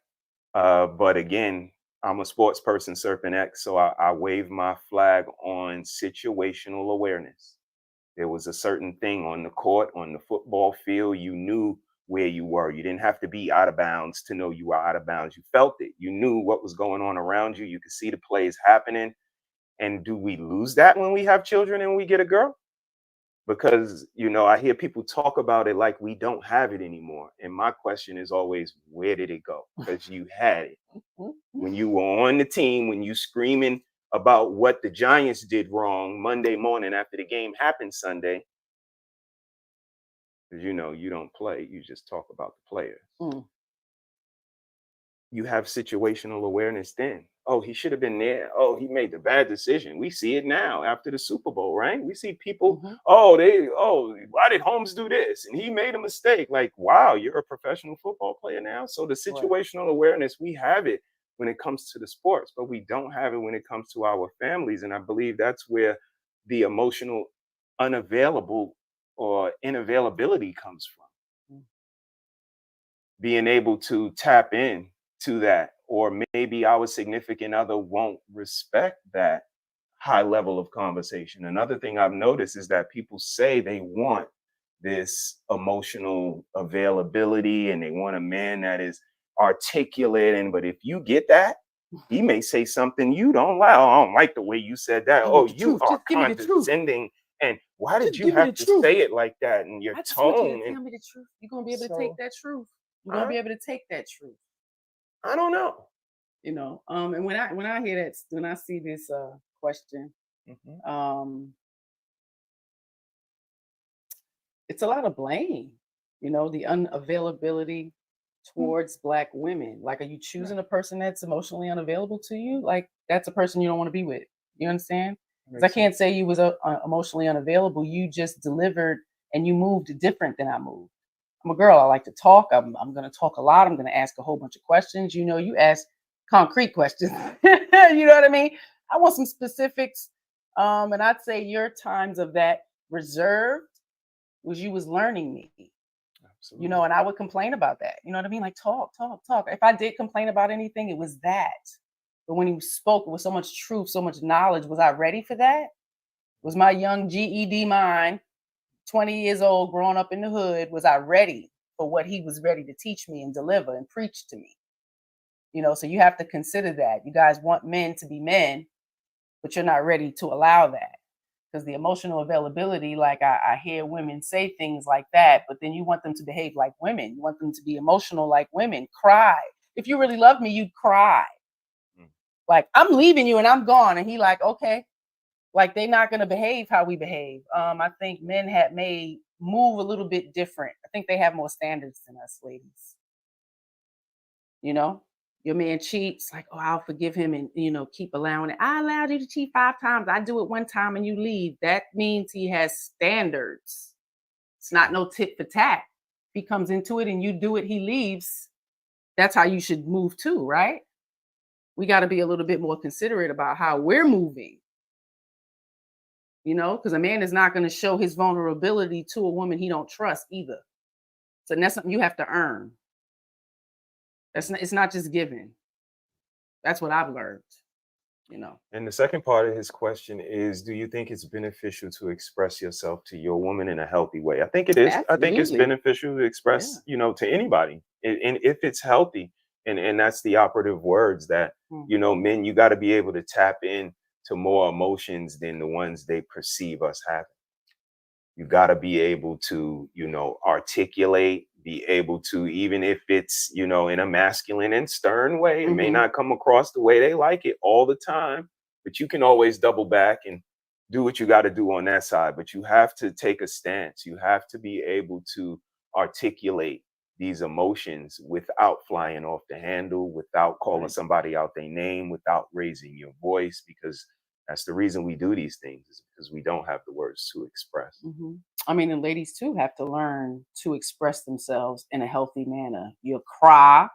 But again, I'm a sports person, Serpent X, so I wave my flag on situational awareness. There was a certain thing on the court, on the football field. You knew where you were. You didn't have to be out of bounds to know you were out of bounds. You felt it. You knew what was going on around you. You could see the plays happening. And do we lose that when we have children and we get a girl? Because, I hear people talk about it like we don't have it anymore. And my question is always, where did it go? Because you had it. When you were on the team, when you screaming about what the Giants did wrong Monday morning after the game happened Sunday, because you don't play, you just talk about the players. You have situational awareness then. Oh, he should have been there. Oh, he made the bad decision. We see it now after the Super Bowl, right? We see people, why did Holmes do this? And he made a mistake. Like, wow, you're a professional football player now. So the situational awareness, we have it when it comes to the sports, but we don't have it when it comes to our families. And I believe that's where the emotional unavailable or inavailability comes from. Being able to tap in to that, or maybe our significant other won't respect that high level of conversation. Another thing I've noticed is that people say they want this emotional availability and they want a man that is articulate. And but if you get that, he may say something you don't like. Oh, I don't like the way you said that. Oh, you are condescending. And why did you have to say it like that? And your tone. Tell me the truth. You're gonna be able to take that truth. You're gonna be able to take that truth. I don't know. And when I hear that, when I see this question, it's a lot of blame. The unavailability towards Black women. Like, are you choosing a person that's emotionally unavailable to you? Like, that's a person you don't want to be with. You understand? Because I can't say you was emotionally unavailable. You just delivered and you moved different than I moved. I'm a girl. I like to talk. I'm going to talk a lot. I'm going to ask a whole bunch of questions. You ask concrete questions. You know what I mean? I want some specifics. And I'd say your times of that reserved was you was learning me. Absolutely. And I would complain about that. You know what I mean? Like, talk. If I did complain about anything, it was that. But when he spoke with so much truth, so much knowledge, was I ready for that? Was my young GED mind, 20 years old, growing up in the hood, was I ready for what he was ready to teach me and deliver and preach to me? So you have to consider that. You guys want men to be men, but you're not ready to allow that. Because the emotional availability, like I hear women say things like that, but then you want them to behave like women. You want them to be emotional like women, cry. If you really love me, you'd cry. Like, I'm leaving you and I'm gone. And he like, okay. Like, they're not going to behave how we behave. I think men may move a little bit different. I think they have more standards than us ladies. Your man cheats, like, oh, I'll forgive him and, keep allowing it. I allowed you to cheat 5 times. I do it 1 time and you leave. That means he has standards. It's not no tit for tat. If he comes into it and you do it, he leaves. That's how you should move too, right? We got to be a little bit more considerate about how we're moving. Because a man is not going to show his vulnerability to a woman he don't trust either. So that's something you have to earn. It's not just given. That's what I've learned. you know. And the second part of his question is, do you think it's beneficial to express yourself to your woman in a healthy way? I think it is. I think it's Absolutely. beneficial to Yeah. express, to anybody. And if it's healthy, and that's the operative words that, men, you got to be able to tap in to more emotions than the ones they perceive us having. You got to be able to, articulate, be able to, even if it's, in a masculine and stern way, it may not come across the way they like it all the time, but you can always double back and do what you got to do on that side. But you have to take a stance. You have to be able to articulate these emotions without flying off the handle, without calling somebody out their name, without raising your voice, because that's the reason we do these things, is because we don't have the words to express. I mean, and ladies too have to learn to express themselves in a healthy manner. You'll cry,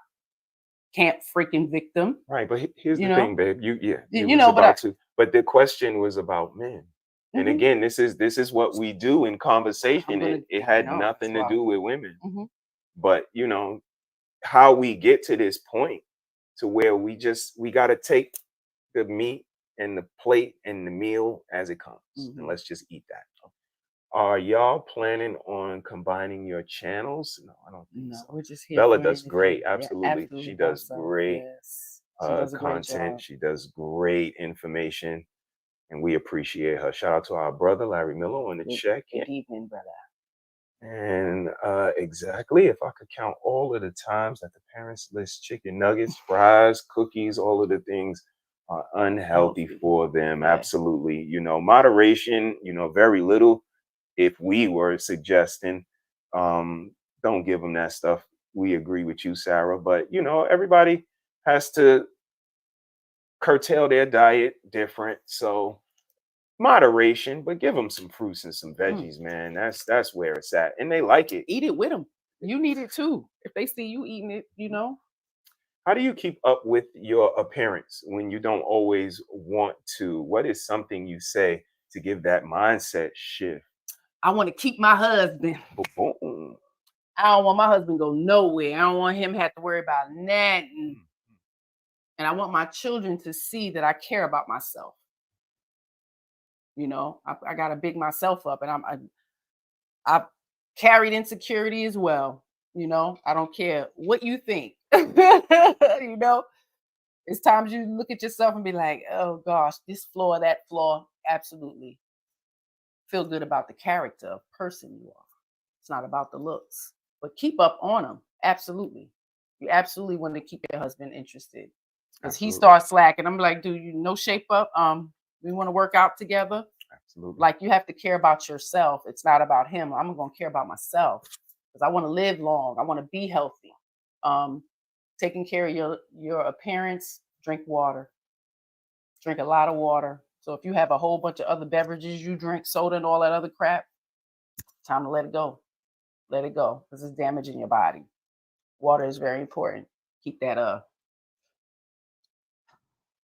can't freaking victim. Right, but here's the thing, babe. But the question was about men. And again, this is what we do in conversation. It had nothing to do with women. But how we get to this point to where we got to take the meat and the plate and the meal as it comes, and let's just eat that. Are y'all planning on combining your channels? No, I don't think so. We're just here. Bella does great. Absolutely. She does great content. She does great information, and we appreciate her. Shout out to our brother Larry Miller on the check. Good evening, brother. And exactly, if I could count all of the times that the parents list chicken nuggets, fries, cookies, all of the things are unhealthy for them. Absolutely. Moderation, very little. If we were suggesting, don't give them that stuff. We agree with you, Sarah. But, everybody has to curtail their diet different. So moderation, but give them some fruits and some veggies, man. That's where it's at. And they like it. Eat it with them. You need it too. If they see you eating it, How do you keep up with your appearance when you don't always want to? What is something you say to give that mindset shift? I want to keep my husband. I don't want my husband to go nowhere. I don't want him to have to worry about nothing. And I want my children to see that I care about myself. I got to big myself up, and I've carried insecurity as well. I don't care what you think. It's times you look at yourself and be like, oh gosh, this flaw, that flaw. Absolutely. Feel good about the character of person you are. It's not about the looks, but keep up on them. Absolutely. You absolutely want to keep your husband interested, because he starts slacking. I'm like, dude, no shape up. We want to work out together. Absolutely. Like, you have to care about yourself. It's not about him. I'm going to care about myself, because I want to live long. I want to be healthy. Taking care of your appearance. Drink water. Drink a lot of water. So if you have a whole bunch of other beverages you drink, soda and all that other crap, time to let it go. Let it go, because it's damaging your body. Water is very important. Keep that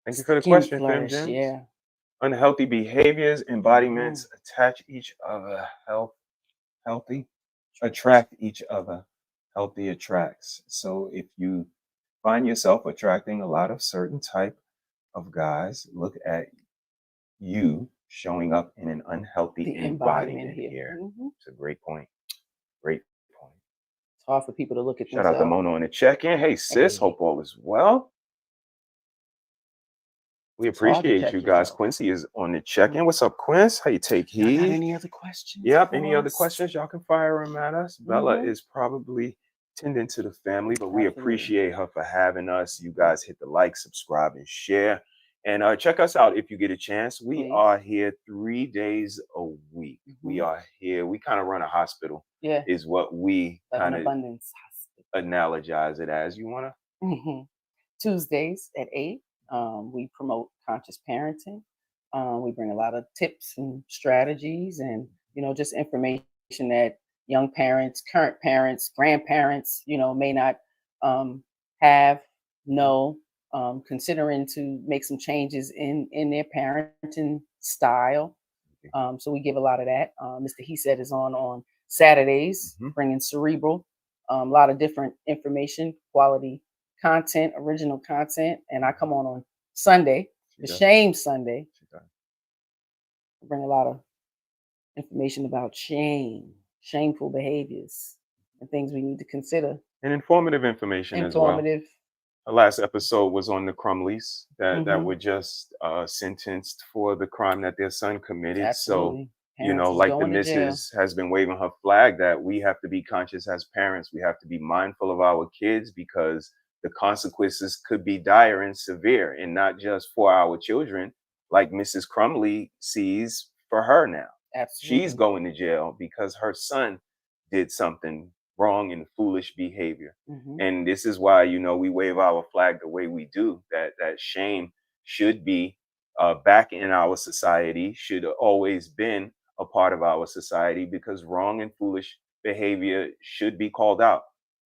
Thank you for the question, Fem flourish. Gems. Unhealthy behaviors, embodiments attach each other. Healthy attract each other. Healthy attracts. So if you find yourself attracting a lot of certain type of guys, look at you showing up in an unhealthy embodiment here. It's a great point. Great point. It's hard for people to look at Shout out to Mona on the check-in. Hey sis, hope all is well. We appreciate you guys. Quincy is on the check-in. What's up, Quince? How you take heed? Got any other questions? Yep. Any other questions? Y'all can fire them at us. Bella is probably tending to the family, but we appreciate her for having us. You guys hit the like, subscribe, and share. And check us out if you get a chance. We are here 3 days a week. We are here. We kind of run a hospital. Yeah. Is what we kind of abundance analogize it as. You want to? Tuesdays at 8. We promote conscious parenting. We bring a lot of tips and strategies, and just information that young parents, current parents, grandparents, may not know, considering to make some changes in their parenting style. So we give a lot of that. Mr.SheSaid is on Saturdays, bringing cerebral, a lot of different information, quality content, original content, and I come on Sunday the Shame Sunday. I bring a lot of information about shame, shameful behaviors, and things we need to consider. And informative information as well. Our last episode was on the Crumleys that were just sentenced for the crime that their son committed. Absolutely. So, like the missus has been waving her flag that we have to be conscious as parents. We have to be mindful of our kids because the consequences could be dire and severe, and not just for our children, like Mrs. Crumley sees for her now. Absolutely. She's going to jail because her son did something wrong and foolish behavior. And this is why, we wave our flag the way we do, that shame should be back in our society, should always been a part of our society, because wrong and foolish behavior should be called out.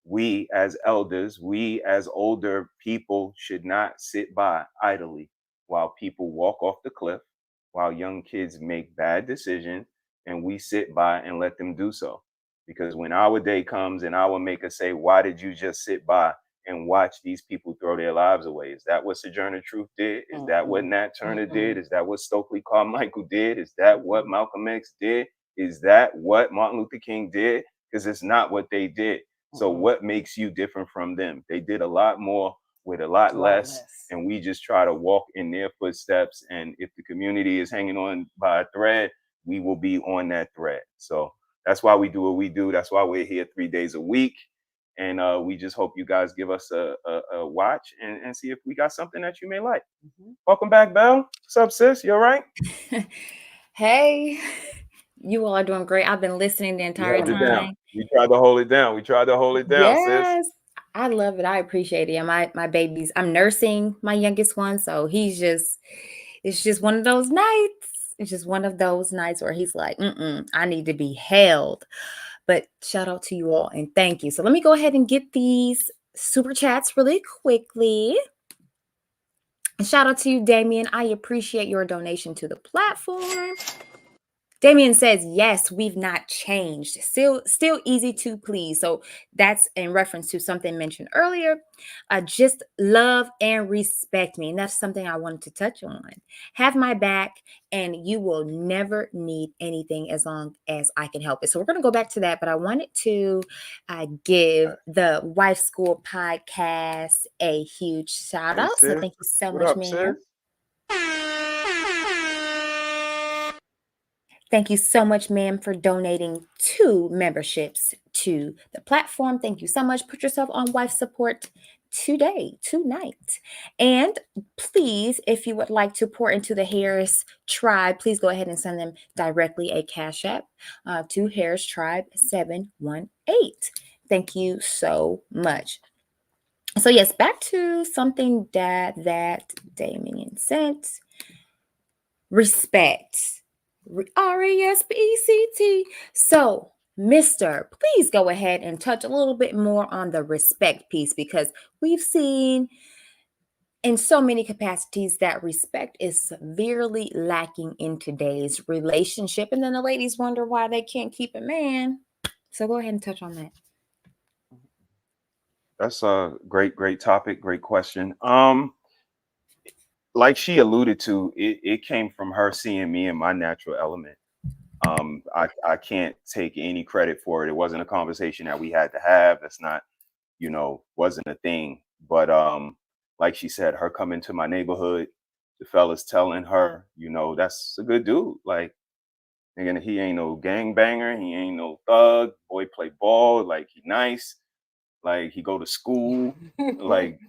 We as elders, we as older people should not sit by idly while people walk off the cliff, while young kids make bad decisions, and we sit by and let them do so. Because when our day comes and our maker say, why did you just sit by and watch these people throw their lives away? Is that what Sojourner Truth did? Is that what Nat Turner did? Is that what Stokely Carmichael did? Is that what Malcolm X did? Is that what Martin Luther King did? Because it's not what they did. So what makes you different from them? They did a lot more with a lot less, and we just try to walk in their footsteps. And if the community is hanging on by a thread, we will be on that thread. So that's why we do what we do. That's why we're here 3 days a week. And we just hope you guys give us a watch and see if we got something that you may like. Welcome back, Belle. What's up, sis? You all right? Hey, you all are doing great. I've been listening the entire time. We tried to hold it down. Yes, Sis. I love it. I appreciate it. And my babies, I'm nursing my youngest one, so it's just one of those nights. It's just one of those nights where he's like, I need to be held. But shout out to you all and thank you. So let me go ahead and get these super chats really quickly. And shout out to you, Damien. I appreciate your donation to the platform. Damien says, yes, we've not changed. Still easy to please. So that's in reference to something mentioned earlier. Just love and respect me. And that's something I wanted to touch on. Have my back and you will never need anything as long as I can help it. So we're going to go back to that. But I wanted to give the Wife School podcast a huge shout out. So thank you so much, ma'am. Thank you so much, ma'am, for donating 2 memberships to the platform. Thank you so much. Put yourself on wife support tonight. And please, if you would like to pour into the Harris Tribe, please go ahead and send them directly a Cash App to Harris Tribe 718. Thank you so much. So yes, back to something that Damien sent. Respect. RESPECT. So, Mr., please go ahead and touch a little bit more on the respect piece, because we've seen in so many capacities that respect is severely lacking in today's relationship. And then the ladies wonder why they can't keep a man. So go ahead and touch on that. That's a great topic, great question. Like she alluded to, it came from her seeing me in my natural element. I can't take any credit for it. It wasn't a conversation that we had to have. That's not, wasn't a thing. But like she said, her coming to my neighborhood, the fellas telling her, that's a good dude. Like, again, he ain't no gangbanger. He ain't no thug. Boy play ball. Like, he nice. Like, he go to school. Like,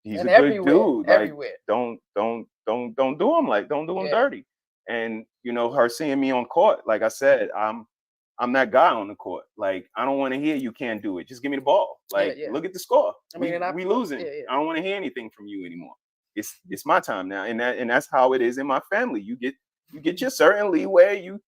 he's a good dude. Like, don't do him dirty. And her seeing me on court, like I said, I'm that guy on the court. Like, I don't want to hear you can't do it. Just give me the ball. Like, look at the score. We losing. I don't want to hear anything from you anymore. It's my time now, and that's how it is in my family. You get your certain leeway. You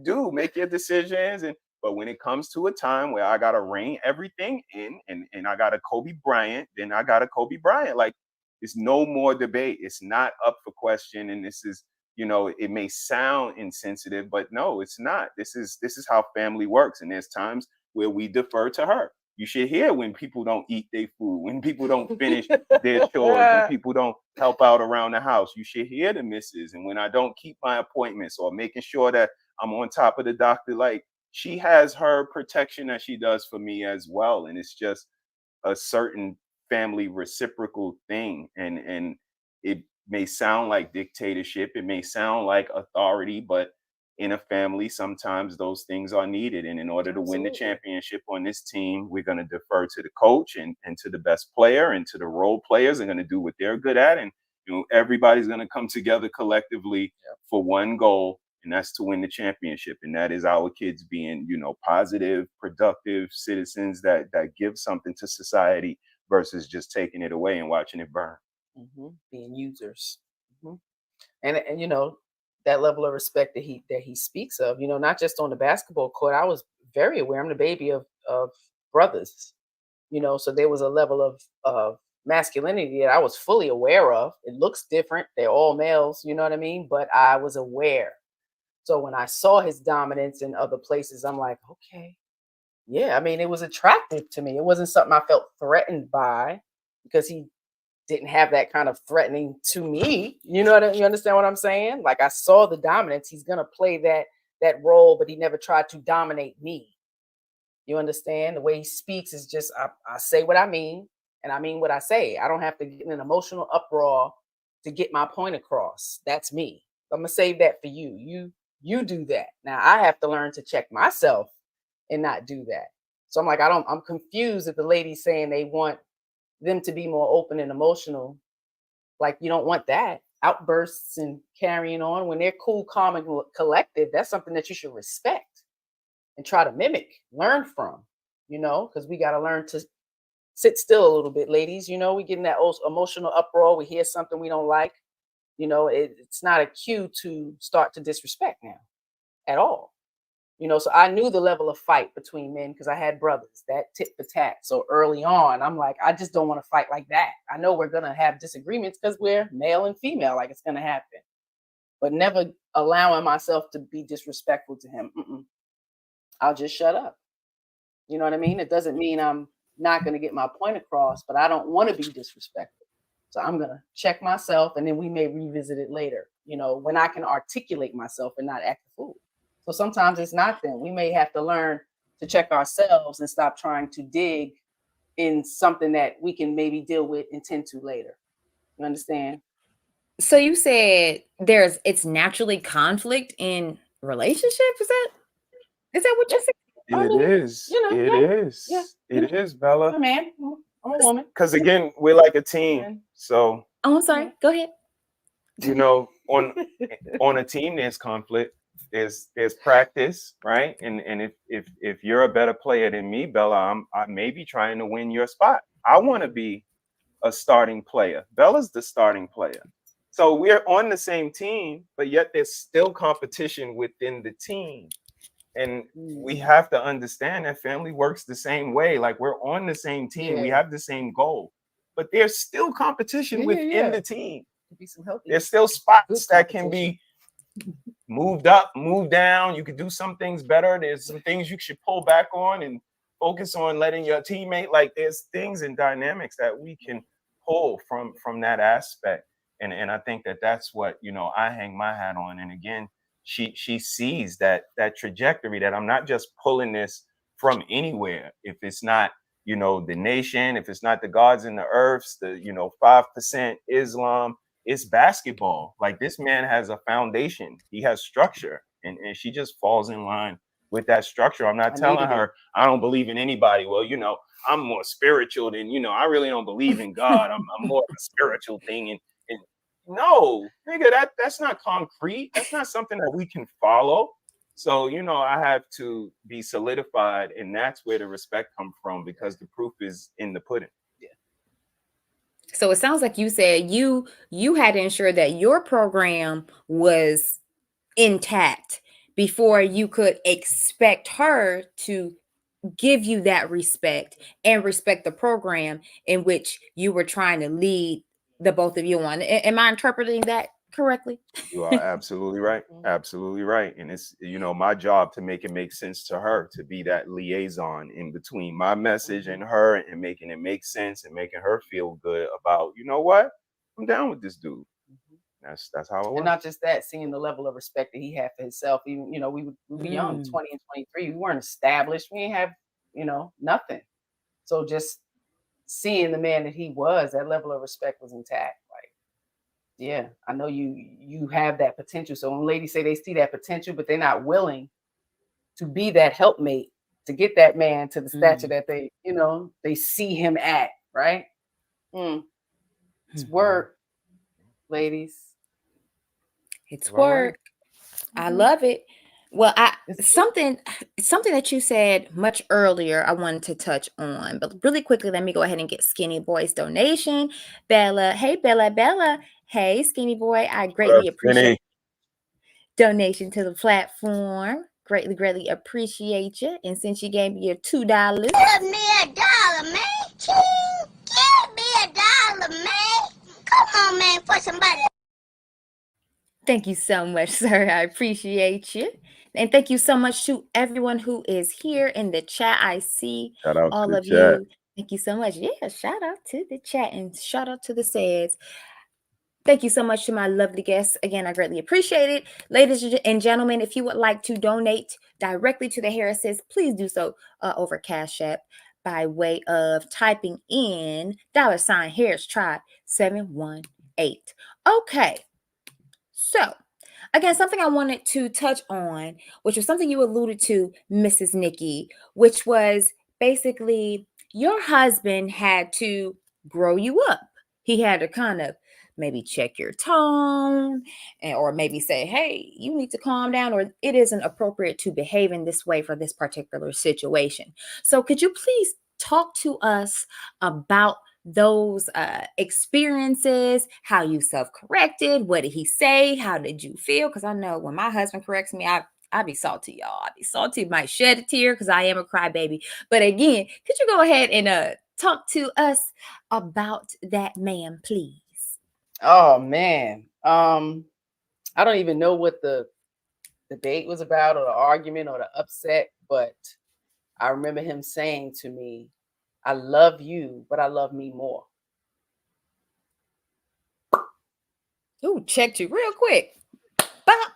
do make your decisions, but when it comes to a time where I gotta rein everything in and I got a Kobe Bryant, then I got a Kobe Bryant. Like, it's no more debate. It's not up for question. And this is, it may sound insensitive, but no, it's not. This is how family works. And there's times where we defer to her. You should hear when people don't eat their food, when people don't finish their chores, when people don't help out around the house. You should hear the missus. And when I don't keep my appointments or making sure that I'm on top of the doctor, like she has her protection that she does for me as well. And it's just a certain family reciprocal thing. And it may sound like dictatorship, it may sound like authority, but in a family, sometimes those things are needed. And in order to win the championship on this team, we're going to defer to the coach and to the best player and to the role players. Are going to do what they're good at. And everybody's going to come together collectively for one goal, and that's to win the championship. And that is our kids being, positive, productive citizens that give something to society versus just taking it away and watching it burn. Being users. And that level of respect that he speaks of, not just on the basketball court. I was very aware. I'm the baby of brothers, so there was a level of masculinity that I was fully aware of. It looks different. They're all males, you know what I mean? But I was aware. So when I saw his dominance in other places, I'm like, okay, yeah. I mean, it was attractive to me. It wasn't something I felt threatened by because he didn't have that kind of threatening to me. You understand what I'm saying? Like I saw the dominance. He's gonna play that role, but he never tried to dominate me. You understand? The way he speaks is just I say what I mean, and I mean what I say. I don't have to get in an emotional uproar to get my point across. That's me. I'm gonna save that for you. You do that. Now I have to learn to check myself and not do that. So I'm confused at the ladies saying they want them to be more open and emotional. Like you don't want that outbursts and carrying on when they're cool, calm, and collective. That's something that you should respect and try to mimic, learn from, because we got to learn to sit still a little bit, ladies. We get in that emotional uproar. We hear something we don't like. It's not a cue to start to disrespect now at all. So I knew the level of fight between men because I had brothers, that tit for tat. So early on, I'm like, I just don't want to fight like that. I know we're going to have disagreements because we're male and female, like it's going to happen. But never allowing myself to be disrespectful to him. I'll just shut up. You know what I mean? It doesn't mean I'm not going to get my point across, but I don't want to be disrespectful. So I'm going to check myself, and then we may revisit it later, when I can articulate myself and not act a fool. So sometimes it's not them. We may have to learn to check ourselves and stop trying to dig in something that we can maybe deal with and tend to later. You understand? So you said it's naturally conflict in relationships. Is that what you said? It is, Bella. I'm a man. I'm a woman. Because again, we're like a team. So I'm sorry. Go ahead. On a team, there's conflict. There's practice, right? And if you're a better player than me, Bella, I may be trying to win your spot. I want to be a starting player. Bella's the starting player. So we're on the same team, but yet there's still competition within the team. And we have to understand that family works the same way. Like we're on the same team. We have the same goal, but there's still competition within the team. There's still spots that can be moved up, moved down. You could do some things better. There's some things you should pull back on and focus on letting your teammate, like there's things and dynamics that we can pull from that aspect. And I think that's what, I hang my hat on. And again, she sees that trajectory, that I'm not just pulling this from anywhere. If it's not, the nation, if it's not the gods and the earths, the, 5% Islam, it's basketball. Like this man has a foundation. He has structure, and she just falls in line with that structure. I'm not telling her I don't believe in anybody. Well, I'm more spiritual than, I really don't believe in God. I'm more of a spiritual thing. And no, nigga, that's not concrete. That's not something that we can follow. So, I have to be solidified, and that's where the respect comes from, because the proof is in the pudding. So it sounds like you said you had to ensure that your program was intact before you could expect her to give you that respect and respect the program in which you were trying to lead the both of you on. Am I interpreting that correctly. You are absolutely right. Mhm. Absolutely right. And it's, my job to make it make sense to her, to be that liaison in between my message and her, and making it make sense and making her feel good about, you know what? I'm down with this dude. Mhm. That's how it And works. not just that, seeing the level of respect that he had for himself. Even, we were young, Mm. 20 and 23. We weren't established. We didn't have, nothing. So just seeing the man that he was, that level of respect was intact. Like, yeah, I know you have that potential. So when ladies say they see that potential, but they're not willing to be that helpmate to get that man to the stature Mm. that they see him at, right? It's Mm. work, ladies. It's All right. work. I Mhm. love it. Well, It's something that you said much earlier I wanted to touch on, but really quickly, let me go ahead and get Skinny Boy's donation. Bella, hey Bella, hey Skinny Boy, I What up, greatly appreciate Skinny? donation to the platform. Greatly appreciate you. And since you gave me your $2, Give me $1, man. Ching. Give me $1, man. Come on, man, for somebody. thank you so much, sir. I appreciate you. And thank you so much to everyone who is here in the chat. I see Shout out to all the of chat. you. Thank you so much. Yeah, shout out to the chat and shout out to the says. Thank you so much to my lovely guests. Again, I greatly appreciate it. Ladies and gentlemen, if you would like to donate directly to the Harrises, please do so over Cash App by way of typing in $Harris Tribe 718. Okay, so again, something I wanted to touch on, which was something you alluded to, Mrs. Nikki, which was basically your husband had to grow you up. He had to kind of maybe check your tone or maybe say, hey, you need to calm down, or it isn't appropriate to behave in this way for this particular situation. So could you please talk to us about those experiences, how you self-corrected, what did he say, how did you feel? Because I know when my husband corrects me, I be salty, y'all. I be salty, might shed a tear because I am a crybaby. But again, could you go ahead and talk to us about that, ma'am, please? Oh man. I don't even know what the debate was about, or the argument, or the upset, but I remember him saying to me, I love you, but I love me more. Ooh, checked you real quick. Bop.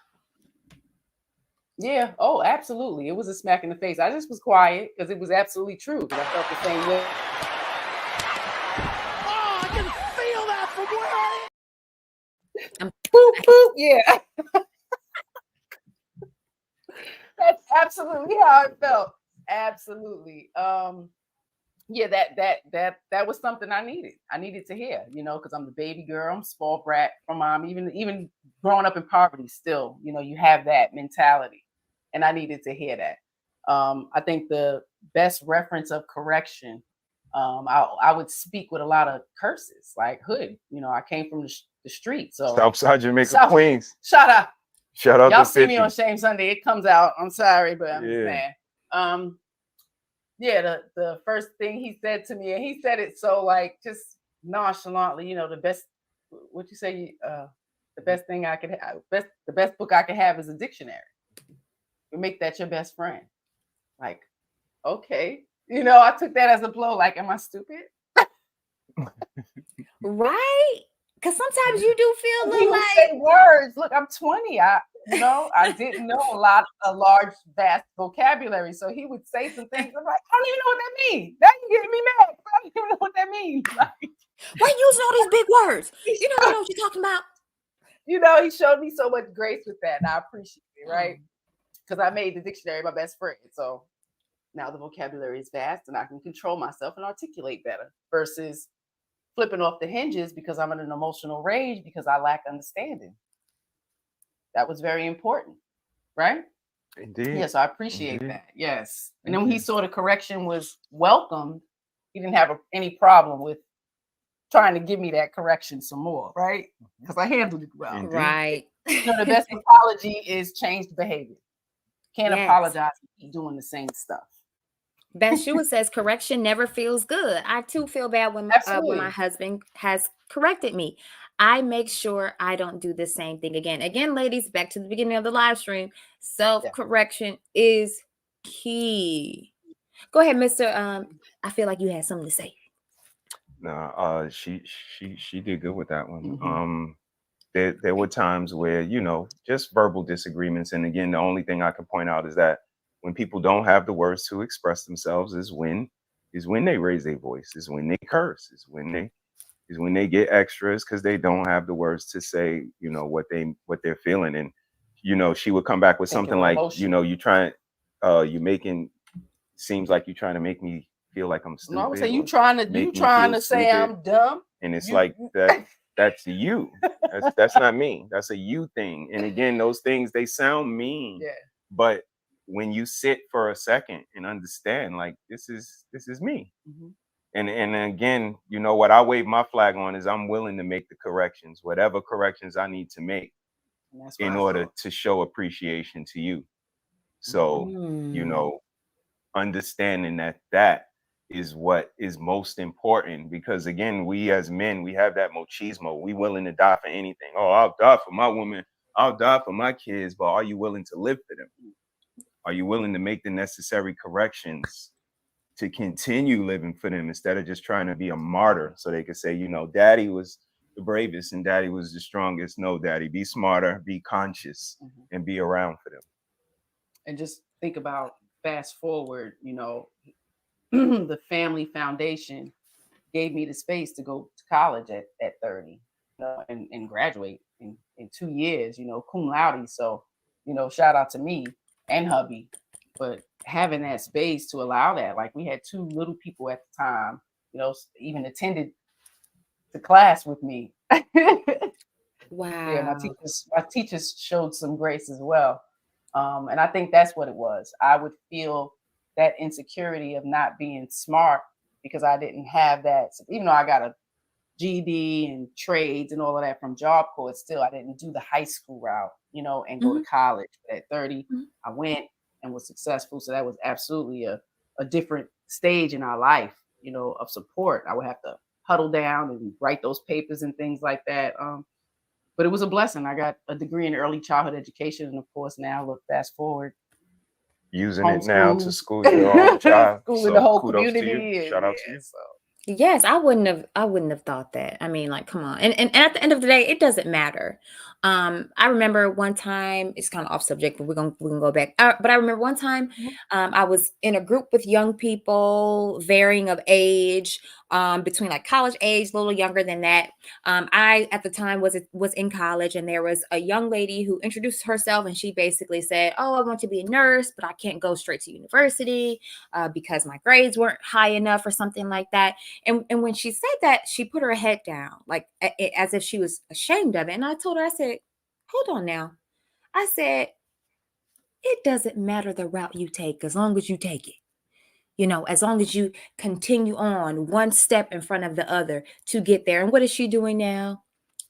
Yeah. Oh, absolutely. It was a smack in the face. I just was quiet because it was absolutely true. Because I felt the same way. Oh, I can feel that from where I am. Boop, boop. Yeah. That's absolutely how it felt. Absolutely. Yeah, that was something I needed. I needed to hear, because I'm the baby girl, I'm spoiled brat from mom. Even growing up in poverty, still, you have that mentality, and I needed to hear that. I think the best reference of correction, I would speak with a lot of curses, like hood. I came from the street, so Southside Jamaica, South. Queens. Shut up. Shout out Y'all to see me 50. on Shame Sunday. It comes out. I'm sorry, but I'm just Yeah. mad. Yeah, the first thing he said to me, and he said it so like just nonchalantly, the best, what you say, the best thing I could have, the best book I could have is a dictionary. You make that your best friend. Like, okay. I took that as a blow. Like, am I stupid? Right? Because sometimes you do feel a He little would like, say words. Look, I'm 20. I didn't know a large, vast vocabulary. So he would say some things. I'm like, I don't even know what that means. Now you're getting me mad. I don't even know what that means. Like, why you using all these big words? You don't even know what you're talking about. he showed me so much grace with that. And I appreciate it, right? Because I made the dictionary my best friend. So now the vocabulary is vast and I can control myself and articulate better versus flipping off the hinges because I'm in an emotional rage because I lack understanding. That was very important, right? Indeed. Yes, I appreciate Indeed. that. Yes. And then when he saw the correction was welcomed, he didn't have any problem with trying to give me that correction some more, right? Because I handled it well. Indeed. Right. The best apology is changed behavior. Can't Yes. apologize and keep doing the same stuff. Bathsheba says correction never feels good. I too feel bad when my Absolutely. husband has corrected me. I make sure I don't do the same thing again. Again, ladies, back to the beginning of the live stream. Self-correction is key. Go ahead, Mr. I feel like you had something to say. No, she did good with that one. Mhm. There were times where, you know, just verbal disagreements. And again, the only thing I can point out is that when people don't have the words to express themselves is when they raise their voice, is when they curse, is when they get extras because they don't have the words to say, you know, what they're feeling. And, you know, she would come back with Thinking something with like, emotion. you know, you making seems like you're trying to make me feel like I'm No, I would stupid. say or you trying make me to feel say stupid. I'm dumb. And it's You- like that's you. That's not me. That's a you thing. And again, those things, they sound mean. Yeah. But when you sit for a second and understand, like, this is me. Mhm. And again, you know what I wave my flag on is I'm willing to make the corrections, whatever corrections I need to make And that's in what I order saw. to show appreciation to you. So, you Mm. know, understanding that is what is most important, because again, we as men, we have that machismo. We willing to die for anything. Oh, I'll die for my woman, I'll die for my kids, but are you willing to live for them? Are you willing to make the necessary corrections to continue living for them instead of just trying to be a martyr so they could say, you know, daddy was the bravest and daddy was the strongest? No, daddy, be smarter, be conscious, Mhm. and be around for them. And just think about fast forward, you know, the family foundation gave me the space to go to college at 30, you know, and graduate in 2 years, you know, cum laude. So, you know, shout out to me and hubby. But having that space to allow that, like we had two little people at the time, you know, even attended the class with me. Yeah, Wow. my teachers showed some grace as well. And I think that's what it was. I would feel that insecurity of not being smart because I didn't have that. Even though I got a GED and trades and all of that from Job Corps, still I didn't do the high school route, you know, and go to Mhm. college. But at 30, Mhm. I went and was successful. So that was absolutely a different stage in our life, you know, of support. I would have to huddle down and write those papers and things like that. But it was a blessing. I got a degree in early childhood education, and of course, now look fast forward, Using it now to homeschool, school your own child. schooling the So whole kudos to you. community, and Shout out to yeah, you. so Yes, I wouldn't have thought that. I mean, like, come on. And at the end of the day, it doesn't matter. I remember one time, it's kind of off subject, but we can go back. But I remember one time, I was in a group with young people, varying of age, between like college age, a little younger than that. I at the time was in college, and there was a young lady who introduced herself, and she basically said, "Oh, I want to be a nurse, but I can't go straight to university because my grades weren't high enough," or something like that. And when she said that, she put her head down, like as if she was ashamed of it. And I told her, I said, "Hold on now." I said, "It doesn't matter the route you take as long as you take it. You know, as long as you continue on one step in front of the other to get there." And what is she doing now?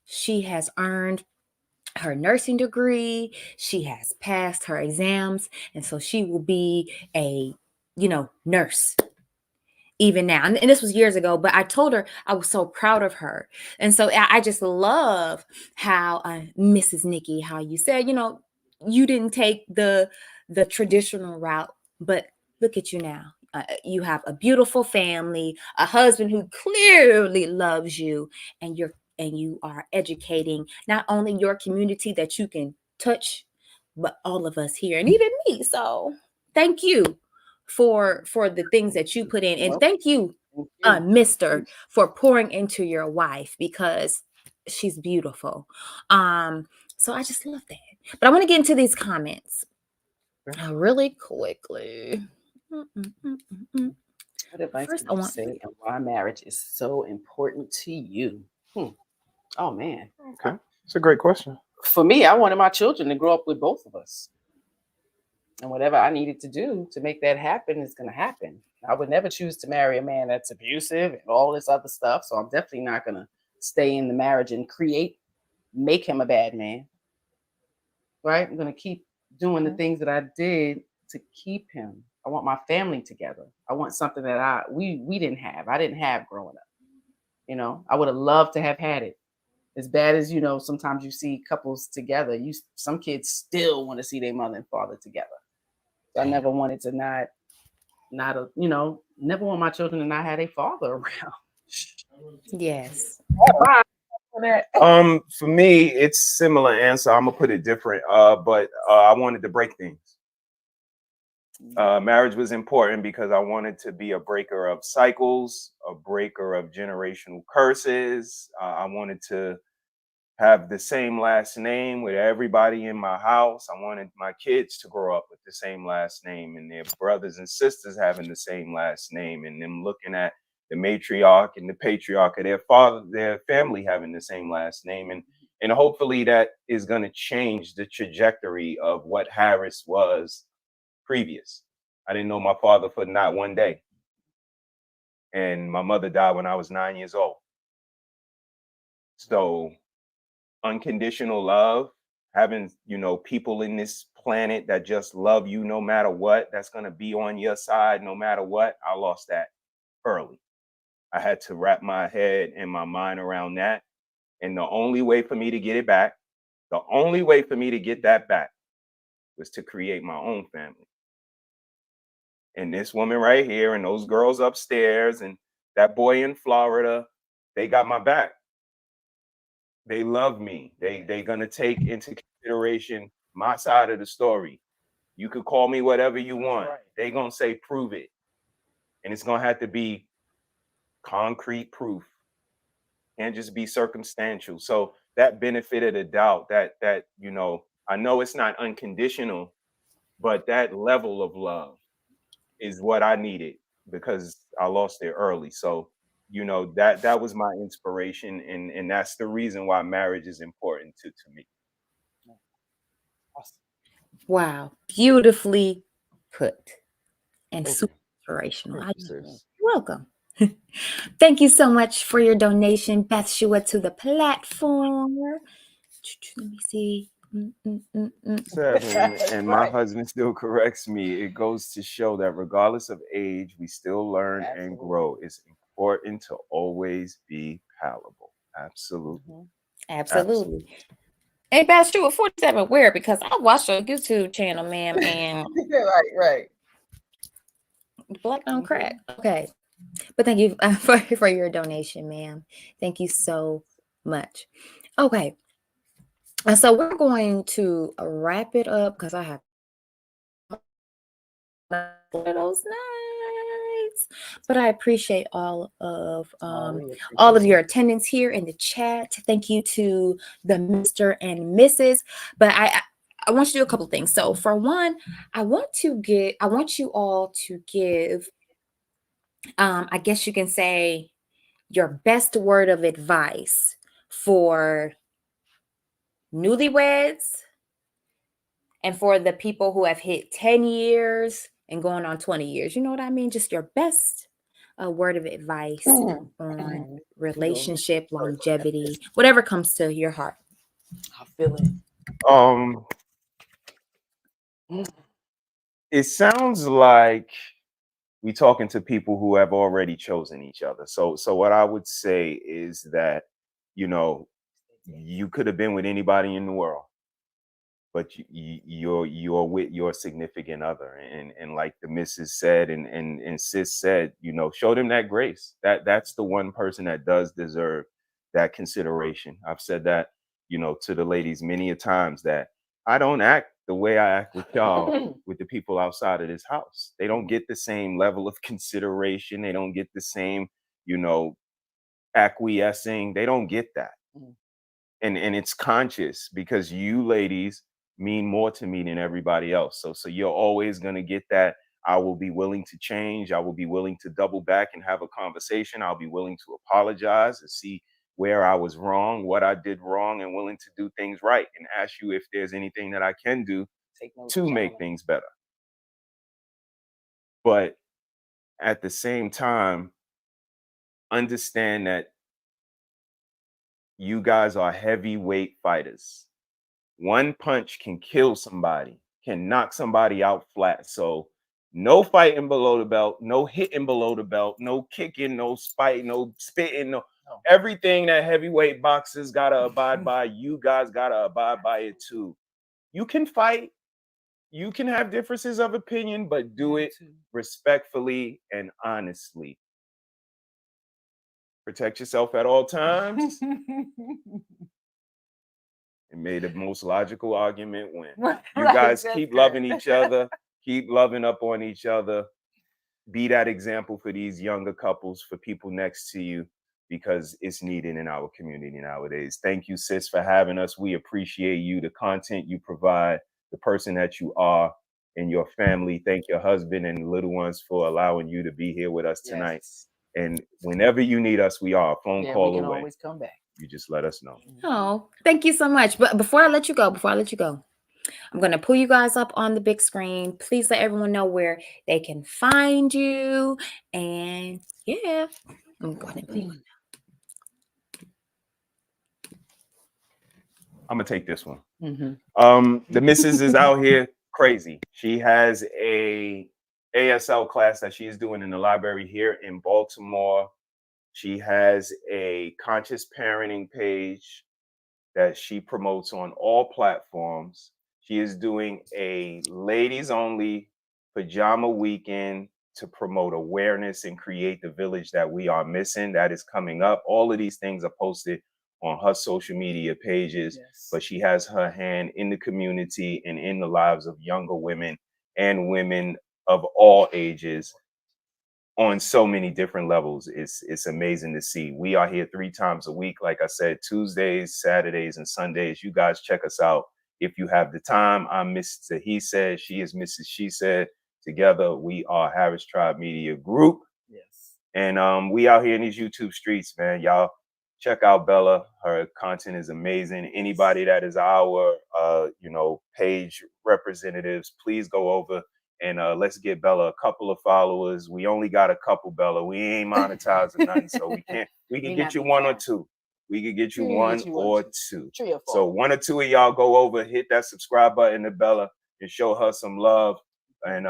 She has earned her nursing degree. She has passed her exams. And so she will be a, nurse even now. And this was years ago, but I told her I was so proud of her. And so I just love how Mrs. Nikki, how you said, you didn't take the traditional route, but look at you now. You have a beautiful family, a husband who clearly loves you, and you are educating not only your community that you can touch, but all of us here, and even me. So thank you for the things that you put in, and well, thank you, thank you. Mister, for pouring into your wife, because she's beautiful. So I just love that. But I want to get into these comments really quickly. What advice First, would I you want say and why marriage is so important to you? Oh man, Okay, it's a great question. for me, I wanted my children to grow up with both of us. And whatever I needed to do to make that happen is going to happen. I would never choose to marry a man that's abusive and all this other stuff. So I'm definitely not going to stay in the marriage and make him a bad man. Right? I'm going to keep doing the things that I did to keep him. I want my family together. I want something that we didn't have. I didn't have growing up. You know, I would have loved to have had it. as bad as, you know, sometimes you see couples together, some kids still want to see their mother and father together. So I never wanted to you know, never want my children to not have their father around. Yes. For me, it's similar answer. I'm gonna put it different. But I wanted to break things. Marriage was important because I wanted to be a breaker of cycles, a breaker of generational curses. I wanted to have the same last name with everybody in my house. I wanted my kids to grow up with the same last name and their brothers and sisters having the same last name, and them looking at the matriarch and the patriarch of their family having the same last name. And hopefully that is going to change the trajectory of what Harris was previous. I didn't know my father for not one day. And my mother died when I was 9 years old. So unconditional love, having, you know, people in this planet that just love you no matter what, that's going to be on your side no matter what, I lost that early. I had to wrap my head and my mind around that. And the only way for me to get it back, the only way for me to get that back was to create my own family. And this woman right here and those girls upstairs and that boy in Florida, they got my back. They love me. They're gonna take into consideration my side of the story. You could call me whatever you want. Right. They're gonna say prove it. And it's gonna have to be concrete proof. Can't just be circumstantial. So that benefit of the doubt, that you know, I know it's not unconditional, but that level of love is what I needed because I lost it early. So, you know, that was my inspiration, and that's the reason why marriage is important to me. Awesome. Wow. Beautifully put and Thank super you. inspirational. Thank you, sis. You're welcome. Thank you so much for your donation, Bathsheba, to the platform. Let me see. 7, and my Right. husband still corrects me. It goes to show that regardless of age, we still learn and grow. It's important to always be palatable. Absolutely. Absolutely. Hey, Bathsheba 47, where? Because I watched your YouTube channel, ma'am, and Right. black don't crack. Okay. But thank you for your donation, ma'am. Thank you so much. Okay. And so we're going to wrap it up because I have those nights. But I appreciate all of your attendance here in the chat. Thank you to the Mr. and Mrs. But I want you to do a couple of things. So for one, I want you all to give I guess you can say your best word of advice for newlyweds and for the people who have hit 10 years and going on 20 years. You know what I mean? Just your best word of advice on relationship, longevity, whatever comes to your heart. I feel it. It sounds like we talking to people who have already chosen each other. So what I would say is that, you know, you could have been with anybody in the world, but you're with your significant other, and like the Mrs. said and sis said, you know, show them that grace. That's the one person that does deserve that consideration. I've said that, you know, to the ladies many a times, that I don't act the way I act with y'all with the people outside of this house. They don't get the same level of consideration. They don't get the same, you know, acquiescing. They don't get that. And it's conscious because you ladies mean more to me than everybody else. So you're always going to get that. I will be willing to change. I will be willing to double back and have a conversation. I'll be willing to apologize and see where I was wrong, what I did wrong, and willing to do things right and ask you if there's anything that I can do to make things better. But at the same time, understand that you guys are heavyweight fighters. One punch can kill somebody, can knock somebody out flat. So no fighting below the belt, no hitting below the belt, no kicking, no spite, no spitting, Everything that heavyweight boxers gotta abide by, you guys gotta abide by it too. You can fight, you can have differences of opinion, but do it respectfully and honestly. Protect yourself at all times. And may the most logical argument win. You guys keep loving each other, keep loving up on each other. Be that example for these younger couples, for people next to you, because it's needed in our community nowadays. Thank you, sis, for having us. We appreciate you, the content you provide, the person that you are, and your family. Thank your husband and little ones for allowing you to be here with us tonight. And whenever you need us, we are a phone call we can away. always come back. You just let us know. Oh, thank you so much. But before I let you go, I'm going to pull you guys up on the big screen. Please let everyone know where they can find you. And yeah, I'm going to put you on. I'm gonna take this one. The missus is out here crazy. She has a ASL class that she is doing in the library here in Baltimore. She has a conscious parenting page that she promotes on all platforms. She is doing a ladies only pajama weekend to promote awareness and create the village that we are missing. That is coming up. All of these things are posted on her social media pages, but she has her hand in the community and in the lives of younger women and women of all ages on so many different levels. It's amazing to see. We are here 3 times a week. Like I said, Tuesdays, Saturdays, and Sundays. You guys check us out if you have the time. I'm Mrs.SheSaid. She is Mrs.SheSaid. Together, we are Harris Tribe Media Group. And we out here in these YouTube streets, man. Y'all check out Bella. Her content is amazing. Anybody that is our, page representatives, please go over and let's get Bella a couple of followers. We only got a couple, Bella. We ain't monetizing nothing, so we can get you 1 or 2. We can get you 1 or 2. 3 or 4. So 1 or 2 of y'all go over, hit that subscribe button to Bella and show her some love. And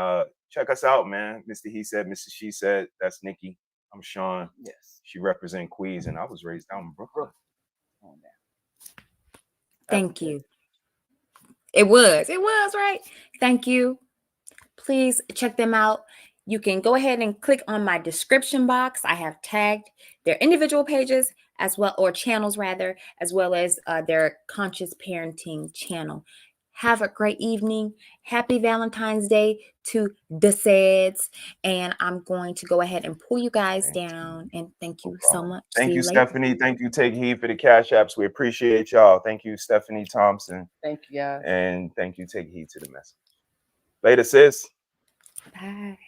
check us out, man. Mr. He Said, Mrs. She Said. That's Nikki. I'm Sean. Yes. She represents Queens, and I was raised down in Brooklyn. Thank you. It was right. Thank you. Please check them out. You can go ahead and click on my description box. I have tagged their individual pages as well, or channels rather, as well as their conscious parenting channel. Have a great evening. Happy Valentine's Day to the Saids. And I'm going to go ahead and pull you guys down. And thank you so much. Thank See you, later. Stephanie. Thank you, Take Heed, for the Cash Apps. We appreciate y'all. Thank you, Stephanie Thompson. Thank you, guys. And thank you, Take Heed, to the message. Later, sis. Bye.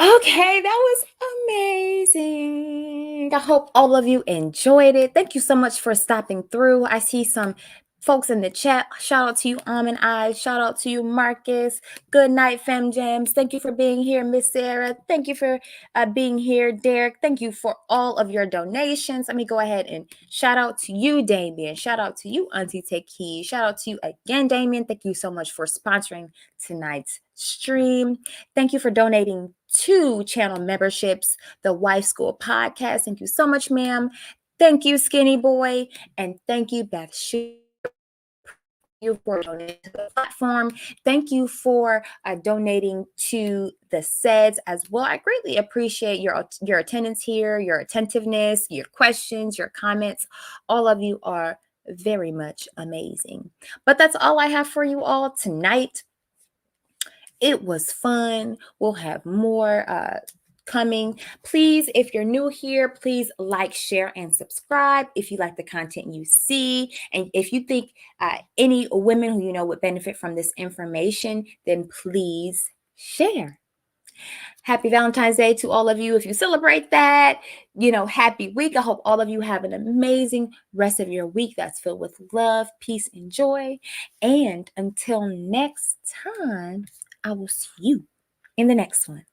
Okay, that was amazing. I hope all of you enjoyed it. Thank you so much for stopping through. I see some folks in the chat. Shout out to you, Almond Eyes. Shout out to you, Marcus. Good night, Fem Jams. Thank you for being here, Miss Sarah. Thank you for being here, Derek. Thank you for all of your donations. Let me go ahead and shout out to you, Damien. Shout out to you, Auntie Take Heed. Shout out to you again, Damien. Thank you so much for sponsoring tonight's stream. Thank you for donating 2 channel memberships, the Wife School Podcast. Thank you so much, ma'am. Thank you, Skinny Boy. And thank you, Beth Shue, for donating to the platform. Thank you for donating to the Saids as well. I greatly appreciate your attendance here, your attentiveness, your questions, your comments. All of you are very much amazing. But that's all I have for you all tonight. It was fun. We'll have more coming. Please, if you're new here, please like, share, and subscribe if you like the content you see. And if you think any women who you know would benefit from this information, then please share. Happy Valentine's Day to all of you. If you celebrate that, happy week. I hope all of you have an amazing rest of your week that's filled with love, peace, and joy. And until next time, I will see you in the next one.